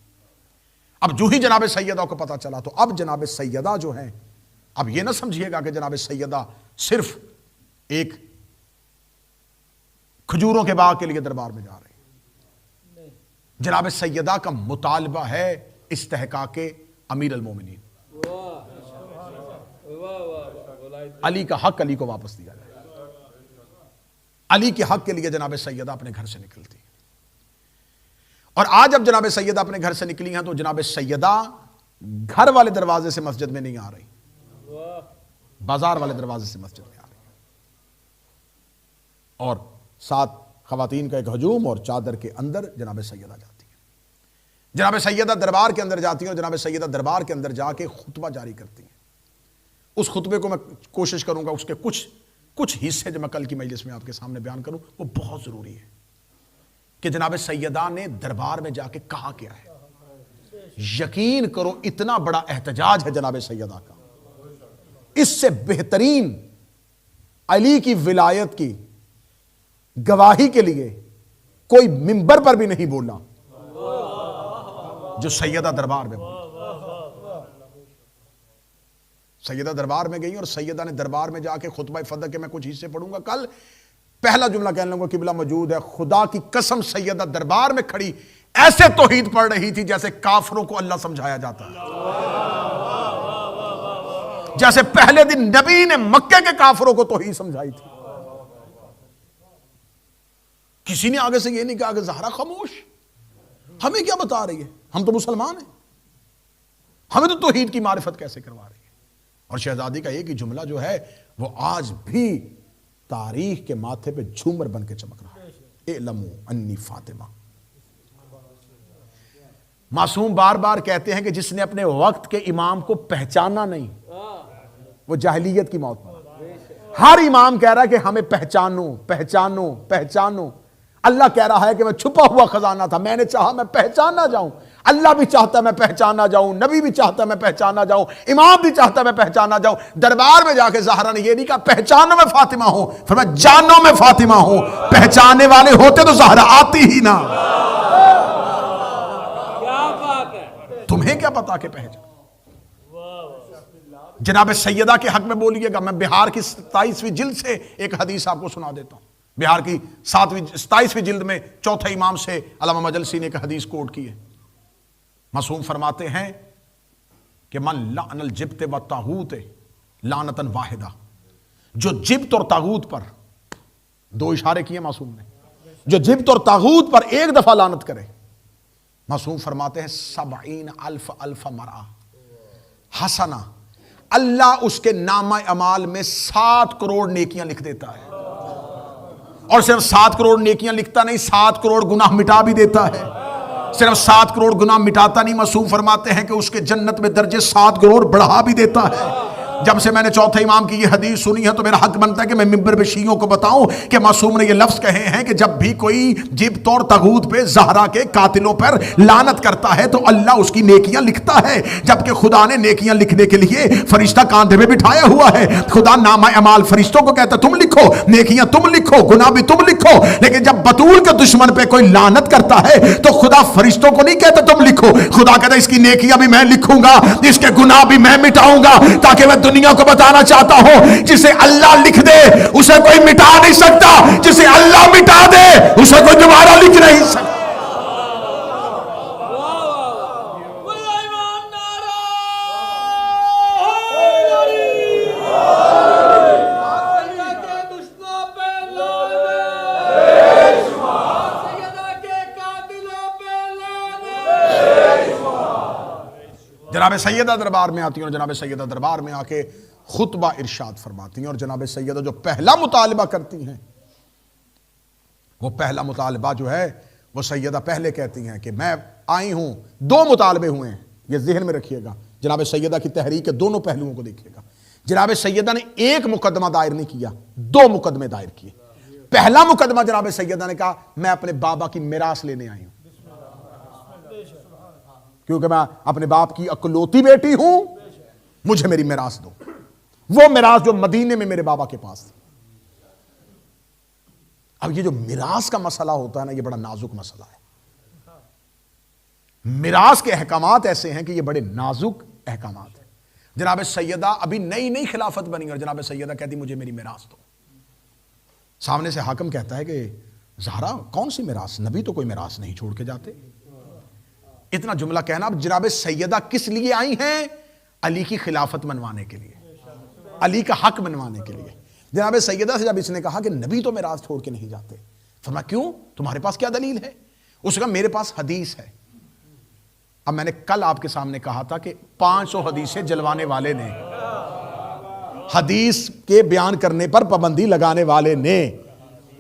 اب جو ہی جناب سیدہ کو پتا چلا تو اب جناب سیدہ جو ہیں، اب یہ نہ سمجھیے گا کہ جناب سیدہ صرف ایک کھجوروں کے باغ کے لیے دربار میں جا رہے ہیں۔ جناب سیدہ کا مطالبہ ہے استحقاق امیر المومنین، علی کا حق علی کو واپس دیا جائے۔ علی کے حق کے لیے جناب سیدہ اپنے گھر سے نکلتی ہے، اور آج اب جناب سیدہ اپنے گھر سے نکلی ہیں تو جناب سیدہ گھر والے دروازے سے مسجد میں نہیں آ رہی، بازار والے دروازے سے مسجد میں آ رہی ہیں، اور ساتھ خواتین کا ایک ہجوم اور چادر کے اندر جناب سیدہ جاتی ہیں۔ جناب سیدہ دربار کے اندر جاتی ہیں اور جناب سیدہ دربار کے اندر جا کے خطبہ جاری کرتی ہیں۔ اس خطبے کو میں کوشش کروں گا اس کے کچھ حصے جو میں کل کی مجلس میں آپ کے سامنے بیان کروں، وہ بہت ضروری ہے کہ جناب سیدہ نے دربار میں جا کے کہا کیا ہے۔ یقین کرو اتنا بڑا احتجاج ہے جناب سیدہ کا، اس سے بہترین علی کی ولایت کی گواہی کے لیے کوئی منبر پر بھی نہیں بولا جو سیدہ دربار میں بولا۔ سیدہ دربار میں گئی اور سیدہ نے دربار میں جا کے خطبہ فدح کے میں کچھ حصے پڑھوں گا کل۔ پہلا جملہ کہنے لگوں قبلہ موجود ہے، خدا کی قسم سیدہ دربار میں کھڑی ایسے توحید پڑھ رہی تھی جیسے کافروں کو اللہ سمجھایا جاتا ہے، جیسے پہلے دن نبی نے مکے کے کافروں کو توحید سمجھائی تھی۔ کسی نے آگے سے یہ نہیں کہا کہ زہرا خاموش، ہمیں کیا بتا رہی ہے، ہم تو مسلمان ہیں، ہمیں تو توحید کی معرفت کیسے کروا رہی ہے۔ اور شہزادی کا ایک ہی جملہ جو ہے وہ آج بھی تاریخ کے ماتھے پہ جھومر بن کے چمک رہا ہے، اعلموا انی فاطمہ۔ معصوم بار بار کہتے ہیں کہ جس نے اپنے وقت کے امام کو پہچانا نہیں وہ جاہلیت کی موت پا۔ ہر امام کہہ رہا ہے کہ ہمیں پہچانو پہچانو پہچانو۔ اللہ کہہ رہا ہے کہ میں چھپا ہوا خزانہ تھا، میں نے چاہا میں پہچانا جاؤں۔ اللہ بھی چاہتا ہے میں پہچانا جاؤں، نبی بھی چاہتا ہے میں پہچانا جاؤں، امام بھی چاہتا ہے میں پہچانا جاؤں۔ دربار میں جا کے زہرا نے یہ نہیں کہا پہچانو میں فاطمہ ہوں، فرمایا جانو میں فاطمہ ہوں۔ پہچانے والے ہوتے تو زہرا آتی ہی نہ۔ تمہیں کیا پتا کہ پہچان۔ جناب سیدہ کے حق میں بولیے گا، میں بہار کی 27ویں جلد سے ایک حدیث آپ کو سنا دیتا ہوں۔ بہار کی 27ویں جلد میں چوتھے امام سے علامہ مجلسی نے ایک حدیث کوٹ کی ہے۔ معصوم فرماتے ہیں کہ من لعن الجبت و طاغوت لعنتاً واحدہ، جو جبت اور طاغوت پر، دو اشارے کیے معصوم نے، جو جبت اور طاغوت پر ایک دفعہ لعنت کرے، معصوم فرماتے ہیں 70,000 مرہ حسنہ، اللہ اس کے نامہ اعمال میں 7 کروڑ نیکیاں لکھ دیتا ہے، اور صرف 7 کروڑ نیکیاں لکھتا نہیں، 7 کروڑ گناہ مٹا بھی دیتا ہے۔ صرف 7 کروڑ گناہ مٹاتا نہیں، معصوم فرماتے ہیں کہ اس کے جنت میں درجے 7 کروڑ بڑھا بھی دیتا ہے۔ جب سے میں نے چوتھے امام کی یہ حدیث سنی ہے تو میرا حق بنتا ہے کہ میں منبر پہ شیعوں کو بتاؤں کہ معصوم نے یہ لفظ کہے ہیں کہ جب بھی کوئی جبت اور طاغوت پہ، زہرا کے قاتلوں پر لعنت کرتا ہے تو اللہ اس کی نیکیاں لکھتا ہے، جبکہ خدا نے نیکیاں لکھنے کے لیے فرشتہ کاندھے پہ بٹھایا ہوا ہے۔ خدا نامہ اعمال فرشتوں کو کہتا ہے تم لکھو، نیکیاں تم لکھو، گناہ بھی تم لکھو، لیکن جب بطول کے دشمن پہ کوئی لعنت کرتا ہے تو خدا فرشتوں کو نہیں کہتا تم لکھو، خدا کہتا ہے اس کی نیکیاں بھی میں لکھوں گا، اس کے گناہ بھی میں مٹاؤں گا، تاکہ میں دنیا کو بتانا چاہتا ہوں جسے اللہ لکھ دے اسے کوئی مٹا نہیں سکتا، جسے اللہ مٹا دے اسے کوئی دوبارہ لکھ نہیں سکتا۔ جناب سیدہ دربار میں آتی ہیں اور جناب سیدہ دربار میں آ کے خطبہ ارشاد فرماتی ہیں، اور جناب سیدہ جو پہلا مطالبہ کرتی ہیں، وہ پہلا مطالبہ جو ہے وہ سیدہ پہلے کہتی ہیں کہ میں آئی ہوں، 2 مطالبے ہوئے ہیں، یہ ذہن میں رکھیے گا. جناب سیدہ کی تحریک کے دونوں پہلوؤں کو دیکھیے گا. جناب سیدہ نے ایک مقدمہ دائر نہیں کیا, 2 مقدمے دائر کیے. پہلا مقدمہ جناب سیدہ نے کہا میں اپنے بابا کی میراث لینے آئی ہوں, کیونکہ میں اپنے باپ کی اکلوتی بیٹی ہوں, مجھے میری میراث دو. وہ میراث جو مدینے میں میرے بابا کے پاس تھی. اب یہ جو میراث کا مسئلہ ہوتا ہے نا, یہ بڑا نازک مسئلہ ہے. میراث کے احکامات ایسے ہیں کہ یہ بڑے نازک احکامات ہیں. جناب سیدہ ابھی نئی خلافت بنی اور جناب سیدہ کہتی مجھے میری میراث دو. سامنے سے حاکم کہتا ہے کہ زہرا کون سی میراث, نبی تو کوئی میراث نہیں چھوڑ کے جاتے. اتنا جملہ کہنا. اب جناب سیدہ کس لیے آئی ہیں؟ علی کی خلافت منوانے کے لیے, علی کا حق منوانے کے لیے. جناب سیدہ سے جب اس نے کہا کہ نبی تو میراث چھوڑ کے نہیں جاتے, فرمایا کیوں, تمہارے پاس کیا دلیل ہے؟ اس نے کہا میرے پاس حدیث ہے. اب میں نے کل آپ کے سامنے کہا تھا کہ 500 حدیثیں جلوانے والے نے, حدیث کے بیان کرنے پر پابندی لگانے والے نے,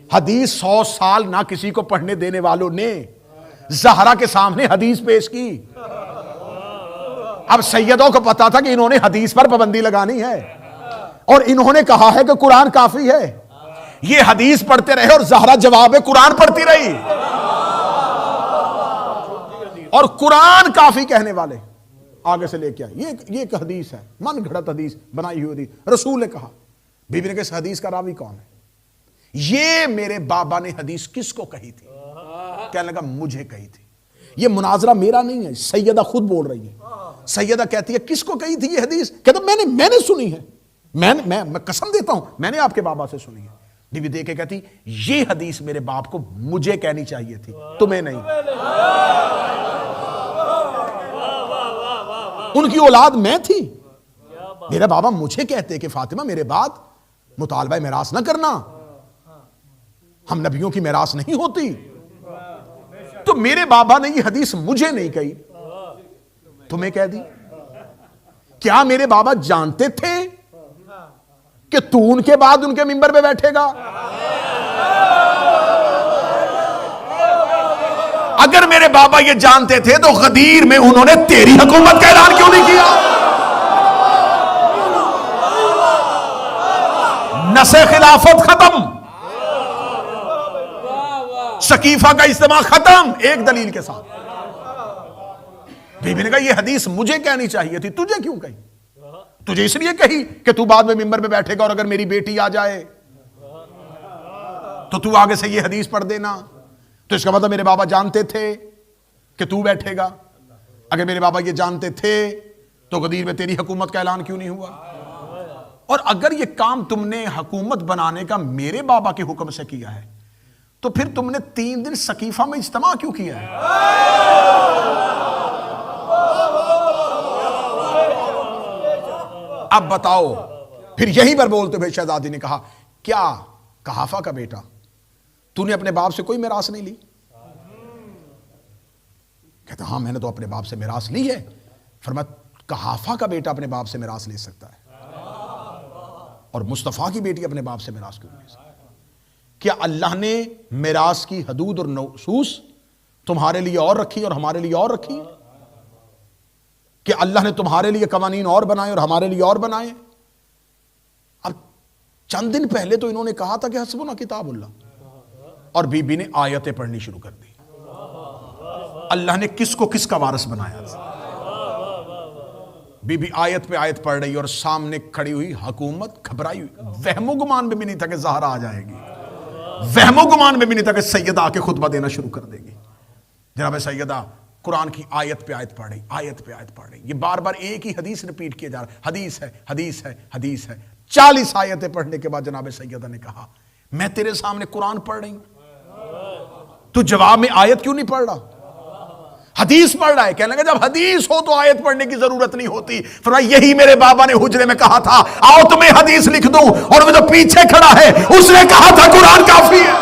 حدیث 100 سال نہ کسی کو پڑھنے دینے والوں نے زہرا کے سامنے حدیث پیش کی. اب سیدوں کو پتا تھا کہ انہوں نے حدیث پر پابندی لگانی ہے اور انہوں نے کہا ہے کہ قرآن کافی ہے. یہ حدیث پڑھتے رہے اور زہرا جواب قرآن پڑھتی رہی. اور قرآن کافی کہنے والے آگے سے لے کے آئے. یہ ایک حدیث ہے, من گھڑت حدیث, بنائی ہوئی حدیث. رسول نے کہا, بی بی نے کہا اس حدیث کا راوی کون ہے؟ یہ میرے بابا نے حدیث کس کو کہی تھی؟ کہنے لگا مجھے کہی تھی. یہ مناظرہ میرا نہیں ہے, سیدہ خود بول رہی ہے. سیدہ کہتی ہے کس کو کہی تھی یہ حدیث؟ کہتا میں نے سنی ہے, میں قسم دیتا ہوں میں نے آپ کے بابا سے سنی ہے. بی بی دیکھ کے کہتی یہ حدیث میرے باپ کو مجھے کہنی چاہیے تھی, تمہیں نہیں. ان کی اولاد میں تھی, میرے بابا مجھے کہتے کہ فاطمہ میرے بعد مطالبہ میراث نہ کرنا, ہم نبیوں کی میراث نہیں ہوتی. تو میرے بابا نے یہ حدیث مجھے نہیں کہی, تمہیں کہہ دی. کیا میرے بابا جانتے تھے کہ تو ان کے بعد ان کے منبر پہ بیٹھے گا؟ اگر میرے بابا یہ جانتے تھے تو غدیر میں انہوں نے تیری حکومت کا اعلان کیوں نہیں کیا؟ نسے خلافت ختم, سقیفہ کا اجتماع ختم, ایک دلیل کے ساتھ. بی بی نے کہا یہ حدیث مجھے کہنی چاہیے تھی, تجھے کیوں کہی؟ تجھے اس لیے کہی کہ تو بعد میں منبر پہ بیٹھے گا اور اگر میری بیٹی آ جائے تو آگے سے یہ حدیث پڑھ دینا. تو اس کا مطلب میرے بابا جانتے تھے کہ تو بیٹھے گا. اگر میرے بابا یہ جانتے تھے تو غدیر میں تیری حکومت کا اعلان کیوں نہیں ہوا؟ اور اگر یہ کام تم نے حکومت بنانے کا میرے بابا کے حکم سے کیا ہے تو پھر تم نے 3 دن سقیفہ میں اجتماع کیوں کیا ہے؟ اب بتاؤ. پھر یہیں پر بولتے ہوئے شہزادی نے کہا کیا قحافہ کا بیٹا تو نے اپنے باپ سے کوئی میراث نہیں لی؟ کہتا ہاں میں نے تو اپنے باپ سے میراث لی ہے. فرمایا قحافہ کا بیٹا اپنے باپ سے میراث لے سکتا ہے اور مصطفیٰ کی بیٹی اپنے باپ سے میراث کیوں نہیں لے سکتی؟ کیا اللہ نے میراث کی حدود اور نصوص تمہارے لیے اور رکھی اور ہمارے لیے اور رکھی؟ کہ اللہ نے تمہارے لیے قوانین اور بنائے اور ہمارے لیے اور بنائے؟ اب چند دن پہلے تو انہوں نے کہا تھا کہ حسبنا کتاب اللہ, اور بی بی نے آیتیں پڑھنی شروع کر دی. اللہ نے کس کو کس کا وارث بنایا تھا؟ بی بی آیت پہ آیت پڑھ رہی اور سامنے کھڑی ہوئی حکومت گھبرائی ہوئی. وہم و گمان میں بھی نہیں تھا کہ زہرا آ جائے گی, وہم و گمان میں بھی نہیں تھا کہ سیدہ آ کے خطبہ دینا شروع کر دے گی. جناب سیدہ قرآن کی آیت پہ آیت پڑھ رہی, آیت پہ آیت پڑھ رہی. یہ بار بار ایک ہی حدیث ریپیٹ کیا جا رہا, حدیث ہے حدیث ہے حدیث ہے. 40 آیتیں پڑھنے کے بعد جناب سیدہ نے کہا میں تیرے سامنے قرآن پڑھ رہی ہوں, تو جواب میں آیت کیوں نہیں پڑھ رہا؟ حدیث پڑھ رہا ہے. کہنے لگا جب حدیث ہو تو آیت پڑھنے کی ضرورت نہیں ہوتی. فرمایا یہی میرے بابا نے حجرے میں کہا تھا آؤ تمہیں حدیث لکھ دوں, اور وہ جو پیچھے کھڑا ہے اس نے کہا تھا قرآن کافی ہے.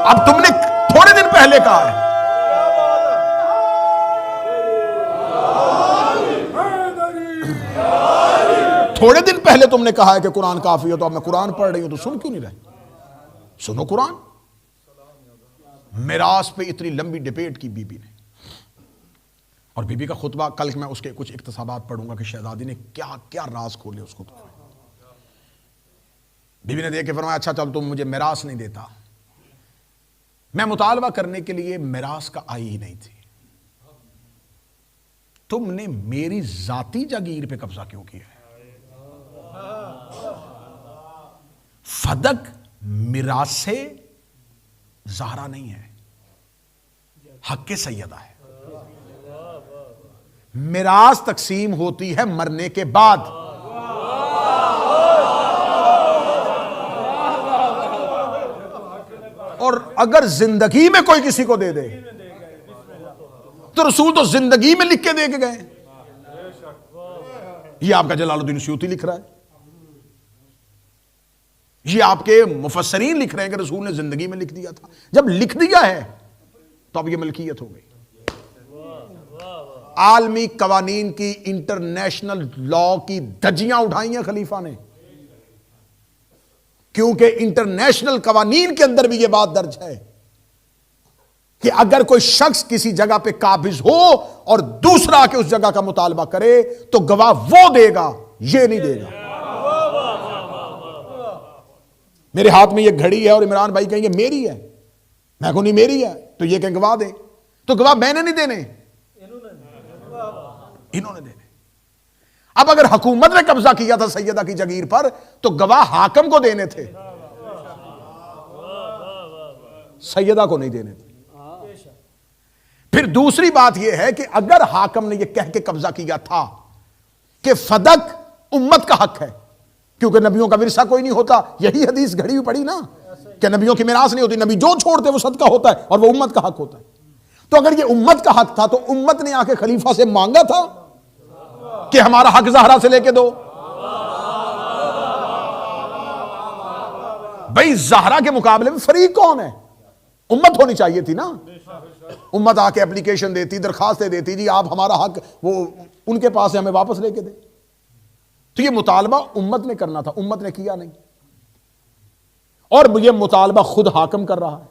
اب تم نے تھوڑے دن پہلے کہا ہے, تھوڑے دن پہلے تم نے کہا ہے کہ قرآن کافی ہے، تو اب میں قرآن پڑھ رہی ہوں، تو سن کیوں نہیں رہے؟ سنو قرآن۔ میراث پہ اتنی لمبی ڈیبیٹ کی بی بی نے، اور بی بی کا خطبہ کل میں اس کے کچھ اقتصابات پڑھوں گا کہ شہزادی نے کیا کیا راز کھولے اس خطبے میں۔ بی بی نے دیکھ کے فرمایا اچھا چل تم مجھے میراث نہیں دیتا، میں مطالبہ کرنے کے لیے میراث کا آئی ہی نہیں تھی، تم نے میری ذاتی جاگیر پہ قبضہ کیوں کیا ہے؟ فدق میراث زہرا نہیں ہے، حق سیدہ ہے۔ میراث تقسیم ہوتی ہے مرنے کے بعد، اور اگر زندگی میں کوئی کسی کو دے دے تو رسول تو زندگی میں لکھ کے دے کے گئے۔ یہ آپ کا جلال الدین سیوطی لکھ رہا ہے، یہ آپ کے مفسرین لکھ رہے ہیں کہ رسول نے زندگی میں لکھ دیا تھا۔ جب لکھ دیا ہے تو اب یہ ملکیت ہو گئی۔ عالمی قوانین کی، انٹرنیشنل لا کی دھجیاں اٹھائی ہیں خلیفہ نے، کیونکہ انٹرنیشنل قوانین کے اندر بھی یہ بات درج ہے کہ اگر کوئی شخص کسی جگہ پہ قابض ہو اور دوسرا آ کے اس جگہ کا مطالبہ کرے تو گواہ وہ دے گا، یہ نہیں دے گا۔ میرے ہاتھ میں یہ گھڑی ہے اور عمران بھائی کہیں گے میری ہے، میں کہوں نہیں میری ہے، تو یہ کہ گواہ دے، تو گواہ میں نے نہیں دینے، انہوں نے دینے۔ اب اگر حکومت نے قبضہ کیا تھا سیدہ کی جگیر پر تو گواہ حاکم کو دینے تھے، سیدہ کو نہیں دینے تھے۔ پھر دوسری بات یہ ہے کہ اگر حاکم نے یہ کہہ کے قبضہ کیا تھا کہ فدق امت کا حق ہے، کیونکہ نبیوں کا ورثہ کوئی نہیں ہوتا، یہی حدیث گھڑی ہوئی پڑی نا کہ نبیوں کی میراث نہیں ہوتی، نبی جو چھوڑتے وہ صدقہ ہوتا ہے اور وہ امت کا حق ہوتا ہے۔ تو اگر یہ امت کا حق تھا تو امت نے آ کے خلیفہ سے مانگا تھا کہ ہمارا حق زہرا سے لے کے دو۔ بھئی زہرا کے مقابلے میں فریق کون ہے؟ امت ہونی چاہیے تھی نا۔ امت آ کے اپلیکیشن دیتی، درخواستیں دیتی، جی آپ ہمارا حق وہ ان کے پاس ہے، ہمیں واپس لے کے دیں۔ تو یہ مطالبہ امت نے کرنا تھا، امت نے کیا نہیں، اور یہ مطالبہ خود حاکم کر رہا ہے۔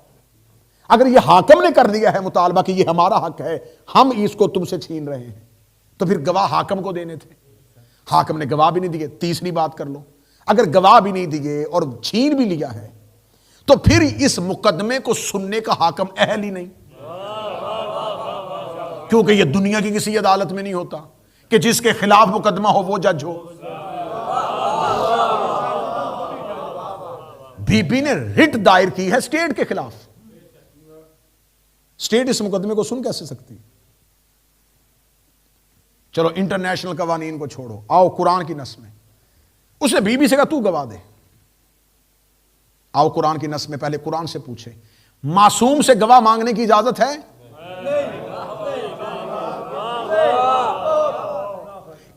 اگر یہ حاکم نے کر دیا ہے مطالبہ کہ یہ ہمارا حق ہے، ہم اس کو تم سے چھین رہے ہیں، تو پھر گواہ حاکم کو دینے تھے۔ حاکم نے گواہ بھی نہیں دیے۔ تیسری بات کر لو، اگر گواہ بھی نہیں دیے اور چھین بھی لیا ہے تو پھر اس مقدمے کو سننے کا حاکم اہل ہی نہیں، کیونکہ یہ دنیا کی کسی عدالت میں نہیں ہوتا کہ جس کے خلاف مقدمہ ہو وہ جج ہو۔ بی بی نے رٹ دائر کی ہے اسٹیٹ کے خلاف، اسٹیٹ اس مقدمے کو سن کیسے سکتی؟ چلو انٹرنیشنل قوانین کو چھوڑو، آؤ قرآن کی نص میں۔ اس نے بی بی سے کہا تو گواہ دے۔ آؤ قرآن کی نص میں پہلے قرآن سے پوچھے، معصوم سے گواہ مانگنے کی اجازت ہے؟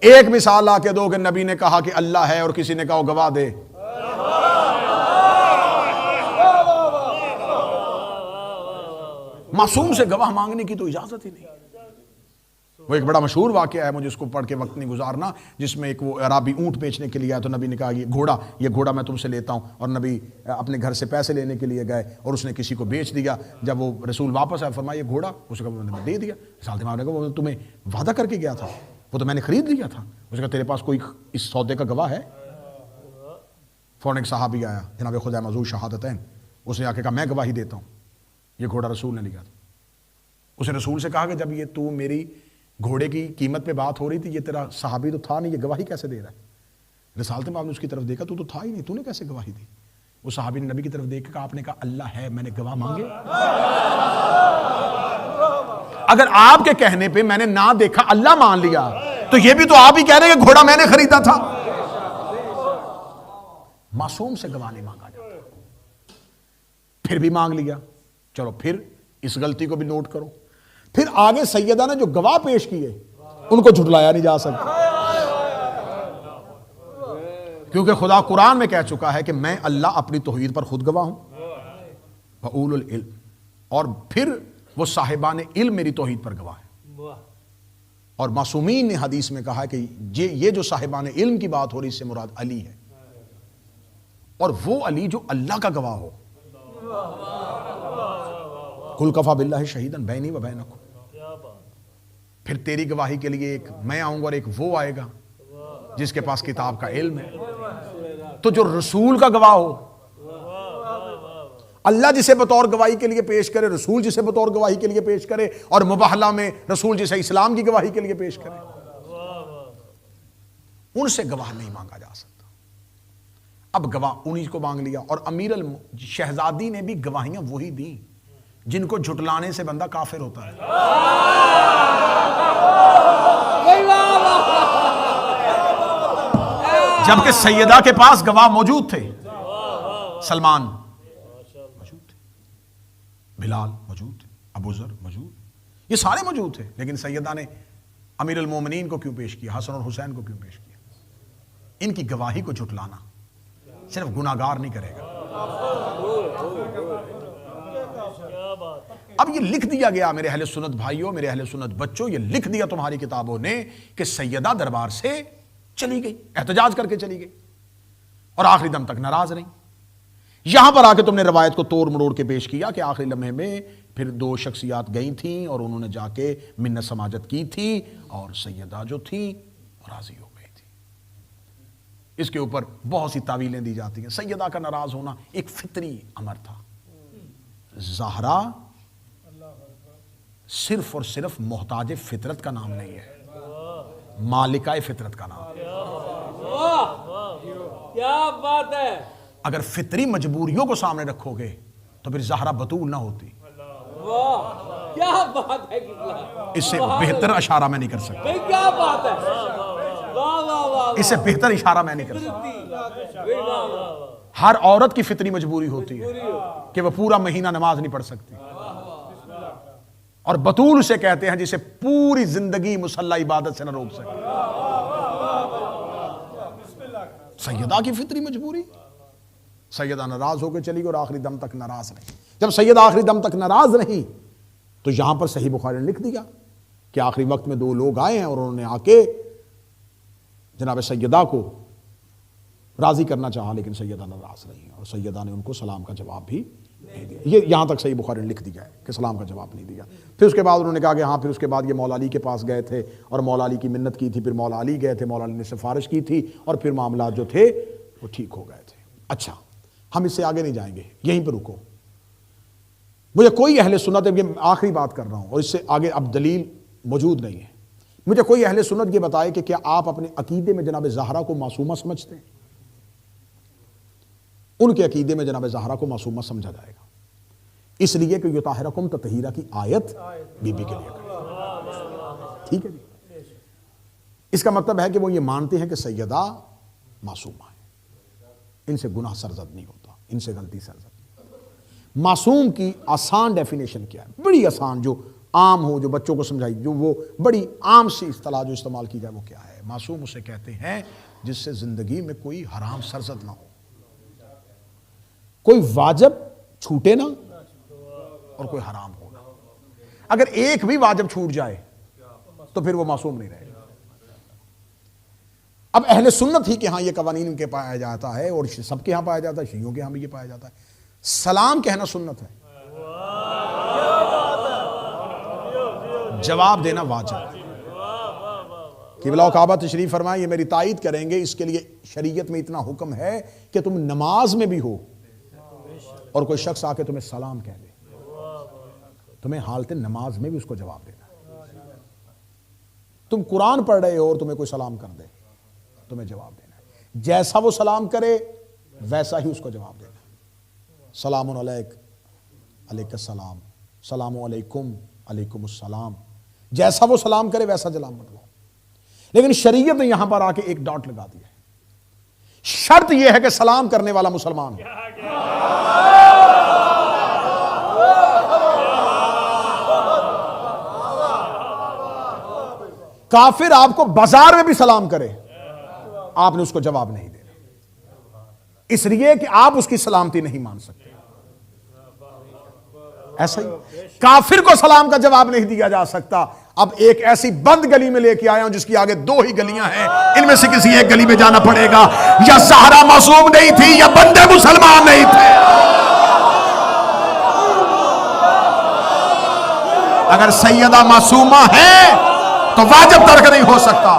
ایک مثال لا کے دو کہ نبی نے کہا کہ اللہ ہے اور کسی نے کہا گواہ دے۔ معصوم سے گواہ مانگنے کی تو اجازت ہی نہیں۔ وہ ایک بڑا مشہور واقعہ ہے، مجھے اس کو پڑھ کے وقت نہیں گزارنا، جس میں ایک وہ عرابی اونٹ بیچنے کے لیے آیا تو نبی نے کہا یہ گھوڑا میں تم سے لیتا ہوں، اور نبی اپنے گھر سے پیسے لینے کے لیے گئے اور اس نے کسی کو بیچ دیا۔ جب وہ رسول واپس آیا فرمایا یہ گھوڑا، اس نے کہا میں نے دے دیا۔ رسالت امام نے کہا وہ تمہیں وعدہ کر کے گیا تھا، وہ تو میں نے خرید لیا تھا۔ اس نے کہا تیرے پاس کوئی اس سودے کا گواہ ہے؟ فوراً ایک صحابی آیا، جناب خدائے معذور شہادتین، اس نے آ کے کہا میں گواہی دیتا ہوں، یہ گھوڑا رسول نے لیا تھا۔ اس نے رسول سے کہا کہ جب یہ تو میری گھوڑے کی قیمت پہ بات ہو رہی تھی، یہ تیرا صحابی تو تھا نہیں، یہ گواہی کیسے دے رہا ہے؟ رسالت امام نے اس کی طرف دیکھا، تو تھا ہی نہیں، تو نے کیسے گواہی دی؟ وہ صحابی نے نبی کی طرف دیکھ کر آپ نے کہا اللہ ہے، میں نے گواہ مانگے؟ اگر آپ کے کہنے پہ میں نے نہ دیکھا اللہ مان لیا تو یہ بھی تو آپ ہی کہہ رہے ہیں کہ گھوڑا میں نے خریدا تھا۔ معصوم سے گواہ نہیں مانگا جاتا، پھر بھی مانگ لیا، چلو پھر اس غلطی کو بھی نوٹ کرو۔ پھر آگے سیدہ نے جو گواہ پیش کیے ان کو جھٹلایا نہیں جا سکتا، کیونکہ خدا قرآن میں کہہ چکا ہے کہ میں اللہ اپنی توحید پر خود گواہ ہوں، وَأُولُو الْعِلْمِ، اور پھر وہ صاحبان علم میری توحید پر گواہ ہیں۔ اور معصومین نے حدیث میں کہا کہ یہ جو صاحبان علم کی بات ہو رہی اس سے مراد علی ہے، اور وہ علی جو اللہ کا گواہ ہو. قل کفی باللہ شہیدا بینی و بینکم. پھر تیری گواہی کے لیے ایک میں آؤں گا اور ایک وہ آئے گا جس کے پاس کتاب کا علم ہے. تو جو رسول کا گواہ ہو، اللہ جسے بطور گواہی کے لیے پیش کرے، رسول جسے بطور گواہی کے لیے پیش کرے، اور مباہلہ میں رسول جسے اسلام کی گواہی کے لیے پیش کرے، ان سے گواہ نہیں مانگا جا سکتا. اب گواہ انہی کو مانگ لیا. اور امیر شہزادی نے بھی گواہیاں وہی دیں جن کو جھٹلانے سے بندہ کافر ہوتا ہے. جبکہ سیدہ کے پاس گواہ موجود تھے. سلمان موجود تھے، بلال موجود تھے، ابو ذر موجود، یہ سارے موجود تھے. لیکن سیدہ نے امیر المومنین کو کیوں پیش کیا، حسن اور حسین کو کیوں پیش کیا؟ ان کی گواہی کو جھٹلانا صرف گناہگار نہیں کرے گا. اب یہ لکھ دیا گیا میرے اہل سنت بھائیوں، میرے اہل سنت بچوں، یہ لکھ دیا تمہاری کتابوں نے کہ سیدہ دربار سے چلی گئی، احتجاج کر کے چلی گئی اور آخری دم تک ناراض رہی. یہاں پر آ کے تم نے روایت کو توڑ مروڑ کے پیش کیا کہ آخری لمحے میں پھر دو شخصیات گئی تھیں اور انہوں نے جا کے منت سماجت کی تھی اور سیدہ جو تھی راضی ہو گئی تھی. اس کے اوپر بہت سی تعویلیں دی جاتی ہیں. سیدہ کا ناراض ہونا ایک فطری امر تھا. زہرا صرف اور صرف محتاج فطرت کا نام نہیں ہے، مالکہ فطرت کا نام ہے. کیا بات ہے. اگر فطری مجبوریوں کو سامنے رکھو گے تو پھر زہرا بتول نہ ہوتی. واہ کیا بات ہے. اس سے بہتر اشارہ میں نہیں کر سکتا. کیا بات ہے. واہ واہ واہ. اس سے بہتر اشارہ میں نہیں کر سکتا. ہر عورت کی فطری مجبوری ہوتی ہے کہ وہ پورا مہینہ نماز نہیں پڑھ سکتی، اور بتول اسے کہتے ہیں جسے پوری زندگی مصلی عبادت سے نہ روک سکے. سیدہ کی فطری مجبوری. سیدہ ناراض ہو کے چلی گئی اور آخری دم تک ناراض رہی. جب سیدہ آخری دم تک ناراض رہی تو یہاں پر صحیح بخاری نے لکھ دیا کہ آخری وقت میں دو لوگ آئے ہیں اور انہوں نے آ کے جناب سیدہ کو راضی کرنا چاہا، لیکن سیدہ ناراض رہی اور سیدہ نے ان کو سلام کا جواب بھی نہیں دیا. یہ یہاں تک صحیح بخاری نے لکھ دیا ہے کہ سلام کا جواب نہیں دیا. پھر اس کے بعد انہوں نے کہا کہ ہاں، پھر اس کے بعد یہ مولا علی کے پاس گئے تھے اور مولا علی کی منت کی تھی، پھر مولا علی گئے تھے، مولا علی نے سفارش کی تھی اور پھر معاملات جو تھے وہ ٹھیک ہو گئے تھے. اچھا، ہم اس سے آگے نہیں جائیں گے، یہیں پہ رکو. مجھے کوئی اہل سنت، یہ آخری بات کر رہا ہوں اور اس سے آگے اب دلیل موجود نہیں ہے، مجھے کوئی اہل سنت یہ بتائے کہ کیا آپ اپنے عقیدے میں جناب زہرا کو معصومہ سمجھتے ہیں؟ ان کے عقیدے میں جناب زہرا کو معصومہ سمجھا جائے گا، اس لیے کہ یطہرکم تطہیرہ کی آیت بی بی کے لیے کہی. ٹھیک ہے جی. اس کا مطلب ہے کہ وہ یہ مانتے ہیں کہ سیدہ معصومہ ہے، ان سے گناہ سرزد نہیں ہوتا، ان سے غلطی سرزد نہیں. معصوم کی آسان ڈیفینیشن کیا ہے؟ بڑی آسان، جو عام ہو، جو بچوں کو سمجھائی، جو وہ بڑی عام سی اصطلاح جو استعمال کی جائے وہ کیا ہے؟ معصوم اسے کہتے ہیں جس سے زندگی میں کوئی حرام سرزد نہ ہو، کوئی واجب چھوٹے نہ اور کوئی حرام ہونا. اگر ایک بھی واجب چھوٹ جائے تو پھر وہ معصوم نہیں رہے گا. اب اہل سنت ہی کے ہاں یہ قوانین ان کے پایا جاتا ہے اور سب کے ہاں پایا جاتا ہے، شیعوں کے ہاں بھی یہ پایا جاتا ہے. سلام کہنا سنت ہے، جواب دینا واجب. قبلہ و کعبہ تشریف فرمائیں، یہ میری تائید کریں گے. اس کے لیے شریعت میں اتنا حکم ہے کہ تم نماز میں بھی ہو اور کوئی شخص آ کے تمہیں سلام کہہ دے، تمہیں حالت نماز میں بھی اس کو جواب دینا. تم قرآن پڑھ رہے ہو اور تمہیں کوئی سلام کر دے، تمہیں جواب دینا ہے. جیسا وہ سلام کرے ویسا ہی اس کو جواب دینا. سلام علیک، علیک السلام، سلام علیکم، علیکم السلام. جیسا وہ سلام کرے ویسا جواب مطلب. لیکن شریعت نے یہاں پر آ کے ایک ڈاٹ لگا دیا ہے. شرط یہ ہے کہ سلام کرنے والا مسلمان ہو. کافر آپ کو بازار میں بھی سلام کرے، آپ نے اس کو جواب نہیں دینا، اس لیے کہ آپ اس کی سلامتی نہیں مان سکتے. ایسا ہی کافر کو سلام کا جواب نہیں دیا جا سکتا. اب ایک ایسی بند گلی میں لے کے آیا ہوں جس کی آگے 2 ہی گلیاں ہیں، ان میں سے کسی ایک گلی میں جانا پڑے گا. یا زہرا معصوم نہیں تھی یا بندے مسلمان نہیں تھے. اگر سیدہ معصومہ ہے تو واجب ترک نہیں ہو سکتا.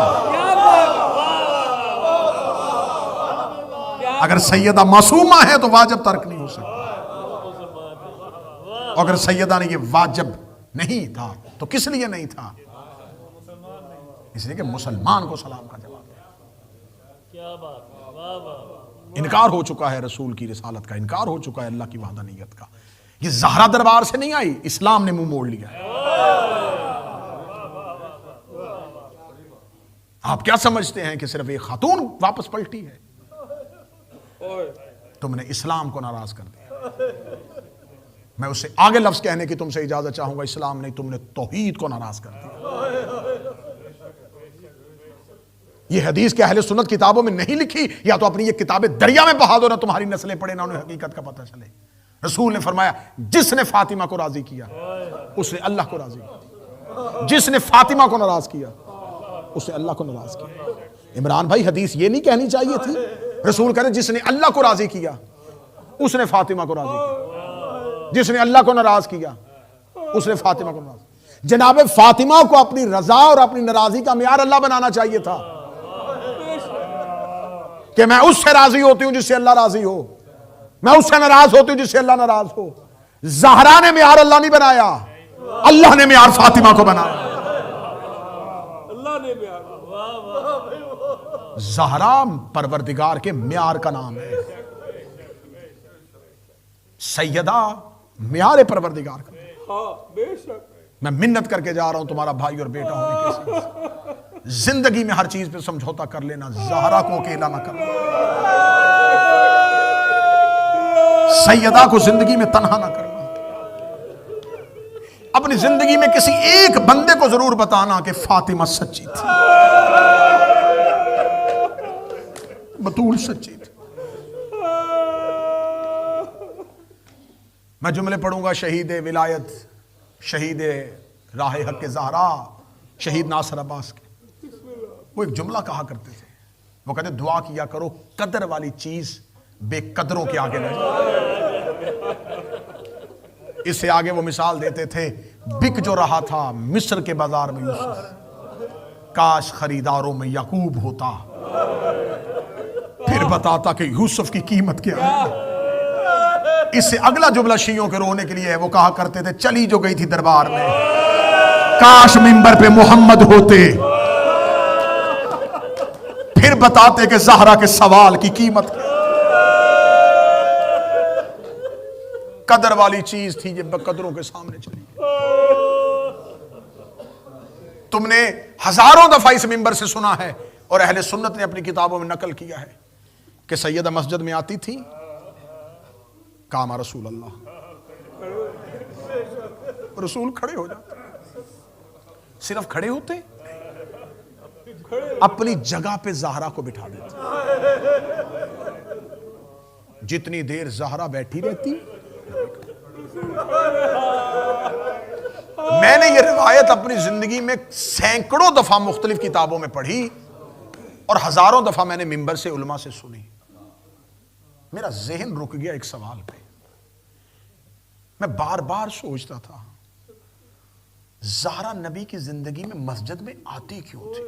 اگر سیدہ معصومہ ہے تو واجب ترک نہیں ہو سکتا. اگر سیدہ نے یہ واجب نہیں تھا تو کس لیے نہیں تھا؟ اس لیے کہ مسلمان کو سلام کا جواب دیا. انکار ہو چکا ہے رسول کی رسالت کا، انکار ہو چکا ہے اللہ کی وحدانیت کا. یہ زہرا دربار سے نہیں آئی، اسلام نے منہ موڑ لیا. آپ کیا سمجھتے ہیں کہ صرف ایک خاتون واپس پلٹی ہے؟ تم نے اسلام کو ناراض کر دیا. میں اس سے آگے لفظ کہنے کی تم سے اجازت چاہوں گا، اسلام نہیں، تم نے توحید کو ناراض کر دیا. یہ حدیث کے اہل سنت کتابوں میں نہیں لکھی، یا تو اپنی یہ کتابیں دریا میں بہا دو، نہ تمہاری نسلیں پڑھیں نہ انہیں حقیقت کا پتہ چلے. رسول نے فرمایا جس نے فاطمہ کو راضی کیا اس نے اللہ کو راضی کیا، جس نے فاطمہ کو ناراض کیا اس نے اللہ کو ناراض کیا. عمران بھائی حدیث یہ نہیں کہنی چاہیے تھی. رسول کہتے جس نے اللہ کو راضی کیا اس نے فاطمہ کو راضی کیا، جس نے اللہ کو ناراض کیا اس نے فاطمہ کو ناراض. جناب فاطمہ کو اپنی رضا اور اپنی ناراضی کا معیار اللہ بنانا چاہیے تھا کہ میں اس سے راضی ہوتی ہوں جس سے اللہ راضی ہو، میں اس سے ناراض ہوتی ہوں جس سے اللہ ناراض ہو. زہرا نے معیار اللہ نہیں بنایا، اللہ نے معیار فاطمہ کو بنایا. اللہ نے بھی زہرا پروردگار کے معیار کا نام ہے، سیدہ معیار پروردگار کا. ہاں بے شک. میں منت کر کے جا رہا ہوں تمہارا بھائی اور بیٹا ہونے کے ساتھ، زندگی میں ہر چیز پہ سمجھوتا کر لینا، زہرا کو اکیلا نہ کرنا، سیدہ کو زندگی میں تنہا نہ کرنا. اپنی زندگی میں کسی ایک بندے کو ضرور بتانا کہ فاطمہ سچی تھی، بطول سچی تھی. میں جملے پڑھوں گا شہید ولایت، شہید راہ حق کے زہرا، شہید ناصر عباس کے. وہ ایک جملہ کہا کرتے تھے، وہ کہتے دعا کیا کرو قدر والی چیز بے قدروں کے آگے نہ جائے. اس سے آگے وہ مثال دیتے تھے، بک جو رہا تھا مصر کے بازار میں یوسف، کاش خریداروں میں یعقوب ہوتا، پھر بتاتا کہ یوسف کی قیمت کیا ہے. اس سے اگلا جملہ شیعوں کے رونے کے لیے ہے، وہ کہا کرتے تھے چلی جو گئی تھی دربار میں، کاش منبر پہ محمد ہوتے، پھر بتاتے کہ زہرا کے سوال کی قیمت کیا. قدر والی چیز تھی یہ بقدروں کے سامنے چلی. تم نے ہزاروں دفعہ اس منبر سے سنا ہے اور اہل سنت نے اپنی کتابوں میں نقل کیا ہے کہ سیدہ مسجد میں آتی تھی، کام رسول اللہ، رسول کھڑے ہو جاتے. صرف کھڑے ہوتے، اپنی جگہ پہ زہرا کو بٹھا دیتے. جتنی دیر زہرا بیٹھی رہتی. میں نے یہ روایت اپنی زندگی میں سینکڑوں دفعہ مختلف کتابوں میں پڑھی اور ہزاروں دفعہ میں نے منبر سے علماء سے سنی. میرا ذہن رک گیا ایک سوال پہ. میں بار بار سوچتا تھا زہرا نبی کی زندگی میں مسجد میں آتی کیوں تھی؟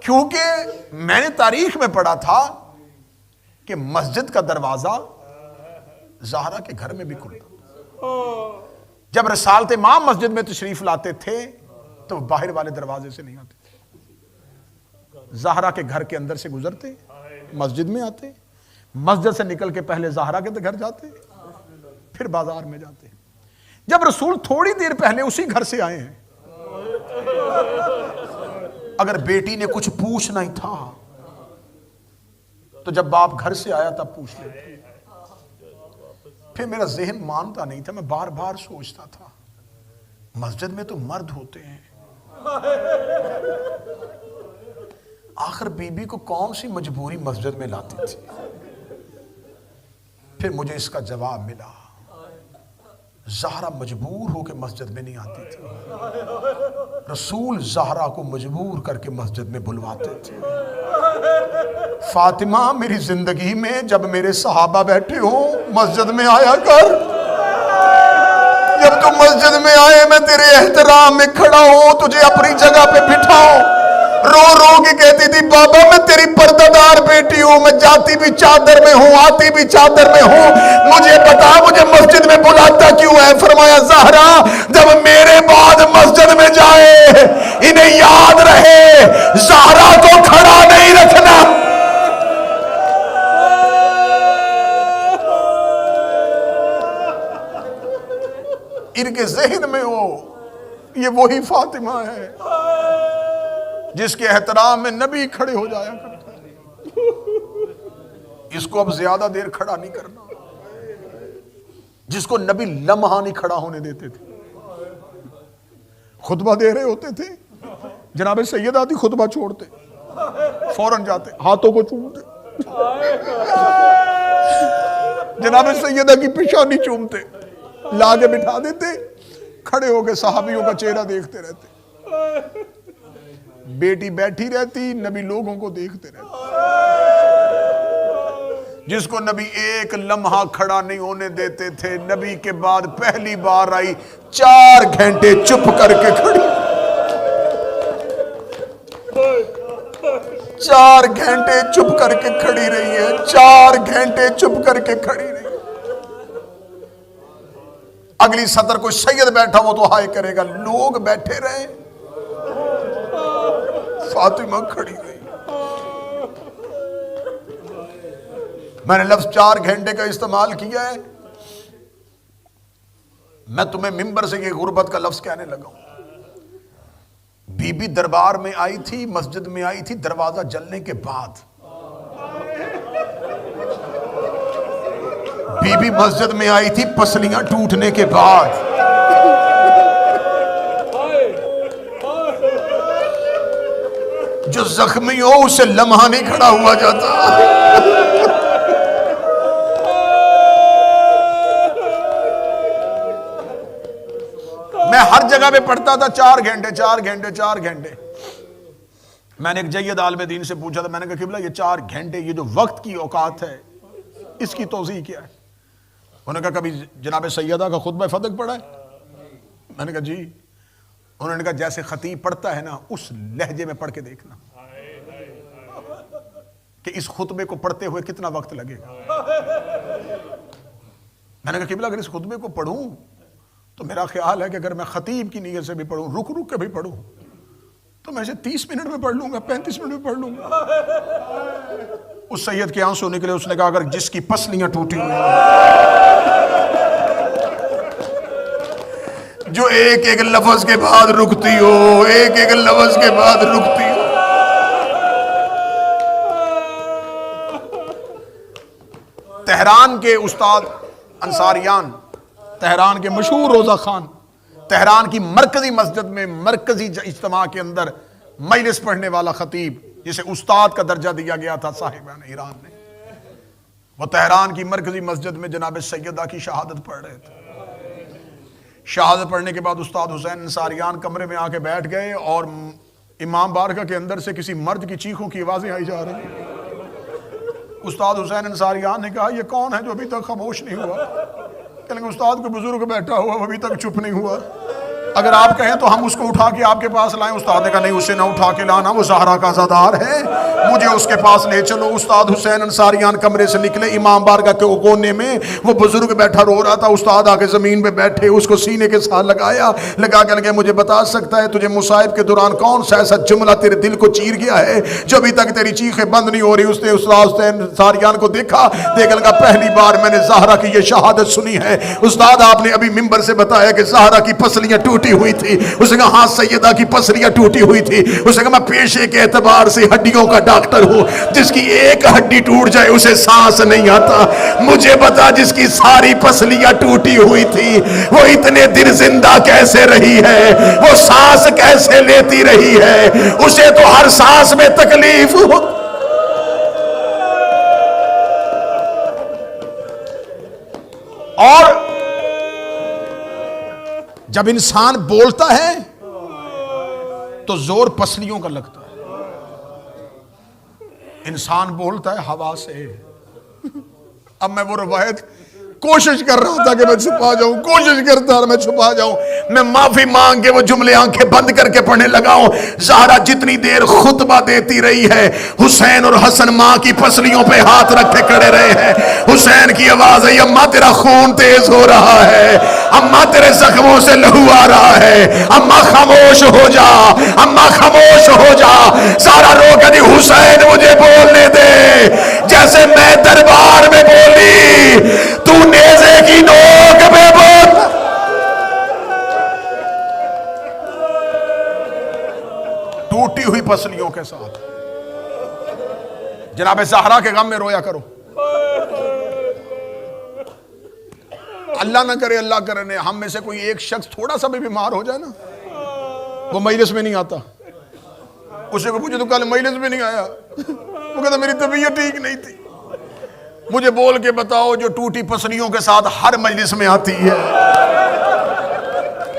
کیونکہ میں نے تاریخ میں پڑھا تھا کہ مسجد کا دروازہ زہرا کے گھر میں بھی کھلتا. جب رسالت امام مسجد میں تشریف لاتے تھے تو باہر والے دروازے سے نہیں آتے تھے، زہرا کے گھر کے اندر سے گزرتے، مسجد میں آتے، مسجد سے نکل کے پہلے زہرا کے گھر جاتے، پھر بازار میں جاتے. جب رسول تھوڑی دیر پہلے اسی گھر سے آئے ہیں، اگر بیٹی نے کچھ پوچھنا ہی تھا تو جب باپ گھر سے آیا تب پوچھ لیتے. پھر میرا ذہن مانتا نہیں تھا، میں بار بار سوچتا تھا مسجد میں تو مرد ہوتے ہیں، آخر بی بی کو کون سی مجبوری مسجد میں لاتی تھی؟ پھر مجھے اس کا جواب ملا، زہرا مجبور ہو کے مسجد میں نہیں آتی تھی، رسول زہرا کو مجبور کر کے مسجد میں بلواتے تھے۔ فاطمہ میری زندگی میں جب میرے صحابہ بیٹھے ہوں مسجد میں آیا کر، جب تم مسجد میں آئے میں تیرے احترام میں کھڑا ہوں، تجھے اپنی جگہ پہ بٹھاؤں۔ رو رو کے کہتی تھی بابا میں تیری پردہ دار بیٹی ہوں، میں جاتی بھی چادر میں ہوں آتی بھی چادر میں ہوں، مجھے بتا مجھے مسجد میں بلاتا کیوں ہے؟ فرمایا زہرا جب میرے بعد مسجد میں جائے انہیں یاد رہے زہرا کو کھڑا نہیں رکھنا۔ ان کے ذہن میں ہو یہ وہی فاطمہ ہے جس کے احترام میں نبی کھڑے ہو جایا کرتا ہے۔ اس کو اب زیادہ دیر کھڑا نہیں کرنا، جس کو نبی لمحہ نہیں کھڑا ہونے دیتے تھے۔ خطبہ دے رہے ہوتے تھے، جناب سید آتی خطبہ چھوڑتے فوراً جاتے ہاتھوں کو چومتے، جناب سیدہ کی پیشانی چومتے، لا کے بٹھا دیتے، کھڑے ہو کے صحابیوں کا چہرہ دیکھتے رہتے۔ بیٹی بیٹھی رہتی، نبی لوگوں کو دیکھتے رہتے۔ جس کو نبی ایک لمحہ کھڑا نہیں ہونے دیتے تھے، نبی کے بعد پہلی بار آئی 4 گھنٹے چپ کر کے کھڑی، 4 گھنٹے چپ کر کے کھڑی رہی ہے، 4 گھنٹے چپ کر کے کھڑی رہی ہے۔ اگلی سطر کوئی سید بیٹھا وہ تو ہائے کرے گا، لوگ بیٹھے رہے، فاطمہ کھڑی رہی۔ میں نے لفظ 4 گھنٹے کا استعمال کیا ہے، میں تمہیں منبر سے یہ غربت کا لفظ کہنے لگا ہوں۔ بی بی دربار میں آئی تھی، مسجد میں آئی تھی دروازہ جلنے کے بعد، بی بی مسجد میں آئی تھی پسلیاں ٹوٹنے کے بعد۔ جو زخمی ہو اسے لمحہ نہیں کھڑا ہوا جاتا۔ میں ہر جگہ پہ پڑھتا تھا 4 گھنٹے 4 گھنٹے 4 گھنٹے۔ میں نے ایک جید عالم دین سے پوچھا تھا، میں نے کہا قبلہ یہ 4 گھنٹے یہ جو وقت کی اوقات ہے اس کی توضیح کیا ہے؟ انہوں نے کہا کبھی جناب سیدہ کا خطبہ فتح پڑھا ہے؟ میں نے کہا جی۔ انہوں نے کہا جیسے خطیب پڑھتا ہے نا اس لہجے میں پڑھ کے دیکھنا کہ اس خطبے کو پڑھتے ہوئے کتنا وقت لگے گا۔ میں نے کہا قبلہ اگر اس خطبے کو پڑھوں تو میرا خیال ہے کہ اگر میں خطیب کی نیت سے بھی پڑھوں، رک رک کے بھی پڑھوں، تو میں اسے 30 منٹ میں پڑھ لوں گا، 35 منٹ میں پڑھ لوں گا۔ اس سید کے آنسو نکلے، اس نے کہا اگر جس کی پسلیاں ٹوٹی ہوئی جو ایک ایک لفظ کے بعد رکتی ہو، ایک ایک لفظ کے بعد رکتی ہو۔ تہران کے استاد انصاریان، تہران کے مشہور روزہ خان، تہران کی مرکزی مسجد میں مرکزی اجتماع کے اندر مجلس پڑھنے والا خطیب جسے استاد کا درجہ دیا گیا تھا صاحبان ایران نے، وہ تہران کی مرکزی مسجد میں جناب سیدہ کی شہادت پڑھ رہے تھے۔ شہادت پڑھنے کے بعد استاد حسین انصاریان کمرے میں آ کے بیٹھ گئے اور امام بارگاہ کے اندر سے کسی مرد کی چیخوں کی آوازیں آئی جا رہی ہیں۔ استاد حسین انصاریان نے کہا یہ کون ہے جو ابھی تک خاموش نہیں ہوا؟ کہ استاد کو بزرگ بیٹھا ہوا وہ ابھی تک چپ نہیں ہوا، اگر آپ کہیں تو ہم اس کو اٹھا کے آپ کے پاس لائیں۔ استاد نے کہا نہیں اسے نہ اٹھا کے لانا، وہ زہرا کا عزادار ہے، مجھے اس کے پاس لے چلو۔ استاد حسین انصاریان کمرے سے نکلے، امام بارگاہ کے کونے میں وہ بزرگ بیٹھا رو رہا تھا۔ استاد آ کے زمین پہ بیٹھے، اس کو سینے کے ساتھ لگایا، لگا کے لگے مجھے بتا سکتا ہے تجھے مصائب کے دوران کون سا ایسا جملہ تیرے دل کو چیر گیا ہے جو ابھی تک تیری چیخیں بند نہیں ہو رہی؟ اس نے استاد حسین انصاریان کو دیکھا، دیکھ لگا پہلی بار میں نے زہرا کی یہ شہادت سنی ہے۔ استاد آپ نے ابھی منبر سے بتایا کہ زہرا کی پسلیاں ٹوٹی ہوئی تھی، اس نے کہا ہاں سیدہ کی پسلیاں ٹوٹی ہوئی تھی۔ اس نے کہا میں پیشے کے اعتبار سے ہڈیوں کا ڈاکٹر ہوں، جس کی ایک ہڈی ٹوٹ جائے اسے سانس نہیں آتا، مجھے بتا جس کی ساری پسلیاں ٹوٹی ہوئی تھی وہ اتنے دن زندہ کیسے رہی ہے، وہ سانس کیسے لیتی رہی ہے، اسے تو ہر سانس میں تکلیف ہو۔ جب انسان بولتا ہے تو زور پسلیوں کا لگتا ہے. انسان بولتا ہے ہوا سے. اب میں وہ روایت کوشش کر رہا تھا کہ میں چھپا جاؤں, کوشش کرتا رہا میں چھپا جاؤں. میں معافی مانگ کے وہ جملے آنکھیں بند کر کے پڑھنے لگا ہوں. زہرا جتنی دیر خطبہ دیتی رہی ہے, حسین اور حسن ماں کی پسلیوں پہ ہاتھ رکھ کے کھڑے رہے ہیں. حسین کی آواز ہے, اماں تیرا خون تیز ہو رہا ہے, اماں تیرے زخموں سے لہو آ رہا ہے, اماں خاموش ہو جا, اماں خاموش ہو جا. زہرا رو کے دی, حسین مجھے بولنے دے جیسے میں دربار میں بولی, تو نیزے کی نوک پہ بول. ٹوٹی ہوئی پسلیوں کے ساتھ جناب زہرا کے غم میں رویا کرو. اللہ نہ کرے, اللہ کرنے ہم میں سے کوئی ایک شخص تھوڑا سا بھی بیمار ہو جائے نا, وہ مجلس میں نہیں آتا. اسے کو پوچھے تو کل مجلس میں نہیں آیا, وہ کہتا میری طبیعت ٹھیک نہیں تھی. مجھے بول کے بتاؤ جو ٹوٹی پسلیوں کے ساتھ ہر مجلس میں آتی ہے,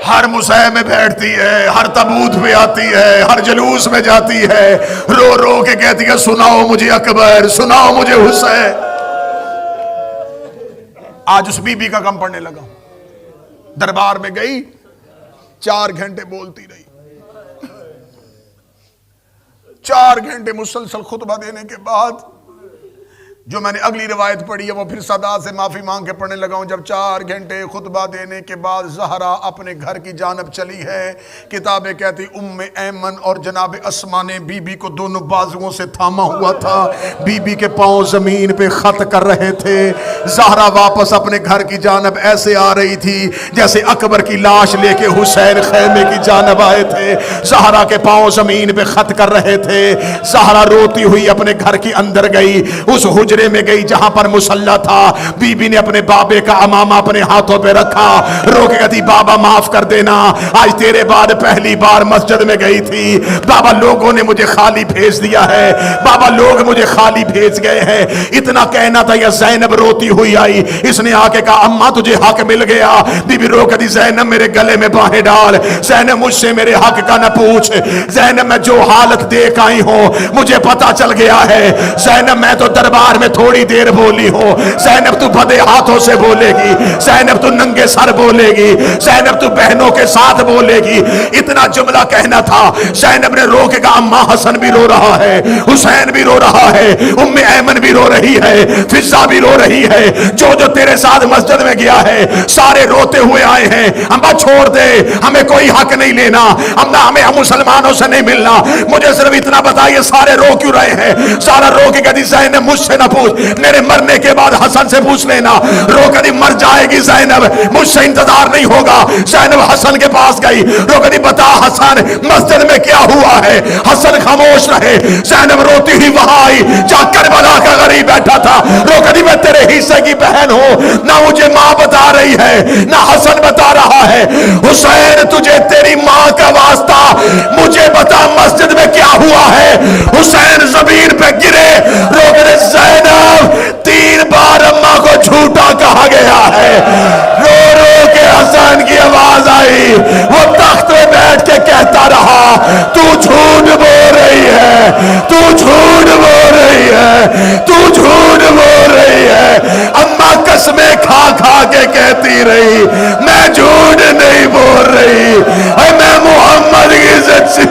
ہر مسیح میں بیٹھتی ہے, ہر تابوت میں آتی ہے, ہر جلوس میں جاتی ہے, رو رو کے کہتی ہے سناؤ مجھے اکبر, سناؤ مجھے حسین. آج اس بی بی کا غم پڑھنے لگا. دربار میں گئی, 4 گھنٹے بولتی رہی, 4 گھنٹے مسلسل خطبہ دینے کے بعد جو میں نے اگلی روایت پڑھی ہے وہ پھر صدا سے معافی مانگ کے پڑھنے لگا ہوں. جب 4 گھنٹے خطبہ دینے کے بعد زہرا اپنے گھر کی جانب چلی ہے, کتابیں کہتی ام ایمن اور جناب اسما نے بی بی کو دونوں بازوؤں سے تھاما ہوا تھا. بی بی کے پاؤں زمین پہ خط کر رہے تھے. زہرا واپس اپنے گھر کی جانب ایسے آ رہی تھی جیسے اکبر کی لاش لے کے حسین خیمے کی جانب آئے تھے. زہرا کے پاؤں زمین پہ خط کر رہے تھے. زہرا روتی ہوئی اپنے گھر کے اندر گئی, اس حجرے میں گئی جہاں پر مصلی تھا. بی بی نے اپنے بابے کا امامہ اپنے ہاتھوں پہ رکھا, رو کے کہتی بابا معاف کر دینا, آج تیرے بعد پہلی بار مسجد میں گئی تھی. بابا لوگوں نے مجھے خالی بھیج دیا ہے, بابا لوگ مجھے خالی بھیج گئے ہیں. اتنا کہنا تھا, یا زینب روتی ہوئی آئی, اس نے آ کے کہا اماں تجھے حق مل گیا. بی بی رو کے دی زینب میرے گلے میں باہیں ڈال, زینب مجھ سے میرے حق کا نہ پوچھ, زینب میں جو حالت دیکھ آئی ہوں مجھے پتا چل گیا ہے. زینب میں تو دربار میں تھوڑی دیر بولی ہو, زینب تو بھدے ہاتھوں سے بولے گی, زینب تو ننگے سر بولے گی, زینب تو بہنوں کے ساتھ بولے گی. اتنا جملہ کہنا تھا. زینب نے رو کے کہا اماں حسن بھی رو رہا ہے, حسین بھی رو رہا ہے, ام ایمن بھی رو رہی ہے, فضا بھی رو رہی ہے, جو تیرے ساتھ مسجد میں گیا ہے سارے روتے ہوئے آئے ہیں. اماں چھوڑ دے, ہمیں کوئی حق نہیں لینا, اماں ہمیں مسلمانوں سے نہیں ملنا, مجھے صرف اتنا بتائیے سارے رو کیوں رہے ہیں. سارا رو کے کہتی زینب مجھ سے نہ پوچھ, میرے مرنے کے بعد حسن سے پوچھ لینا. رو کہتی مر جائے گی زینب, مجھ سے انتظار نہیں ہوگا. زینب حسن کے پاس گئی, رو کہتی بتا حسن مسجد میں کیا ہوا ہے. حسن خاموش رہے. زینب روتی ہوئی وہاں آئی جہاں کربلا کا غریب بیٹھا تھا. رو کہتی میں تیرے حصے کی بہن ہوں, نہ مجھے ماں بتا رہی ہے نہ حسن بتا رہا ہے. حسین تجھے تیری ماں کا واسطہ مجھے بتا مسجد میں کیا ہوا ہے. حسین زمین پہ گرے. رو کہتے زینب 3 بار اماں کو جھوٹا کہا گیا ہے. رو رو کے حسن کی آواز آئی, وہ تخت میں بیٹھ کے کہتا رہا تو جھوٹ بول رہی ہے, تو جھوٹ بول رہی ہے, تو جھوٹ بول رہی ہے. اماں قسمیں کھا کھا کے کہتی رہی میں جھوٹ نہیں بول رہی, میں محمد کی عزت سے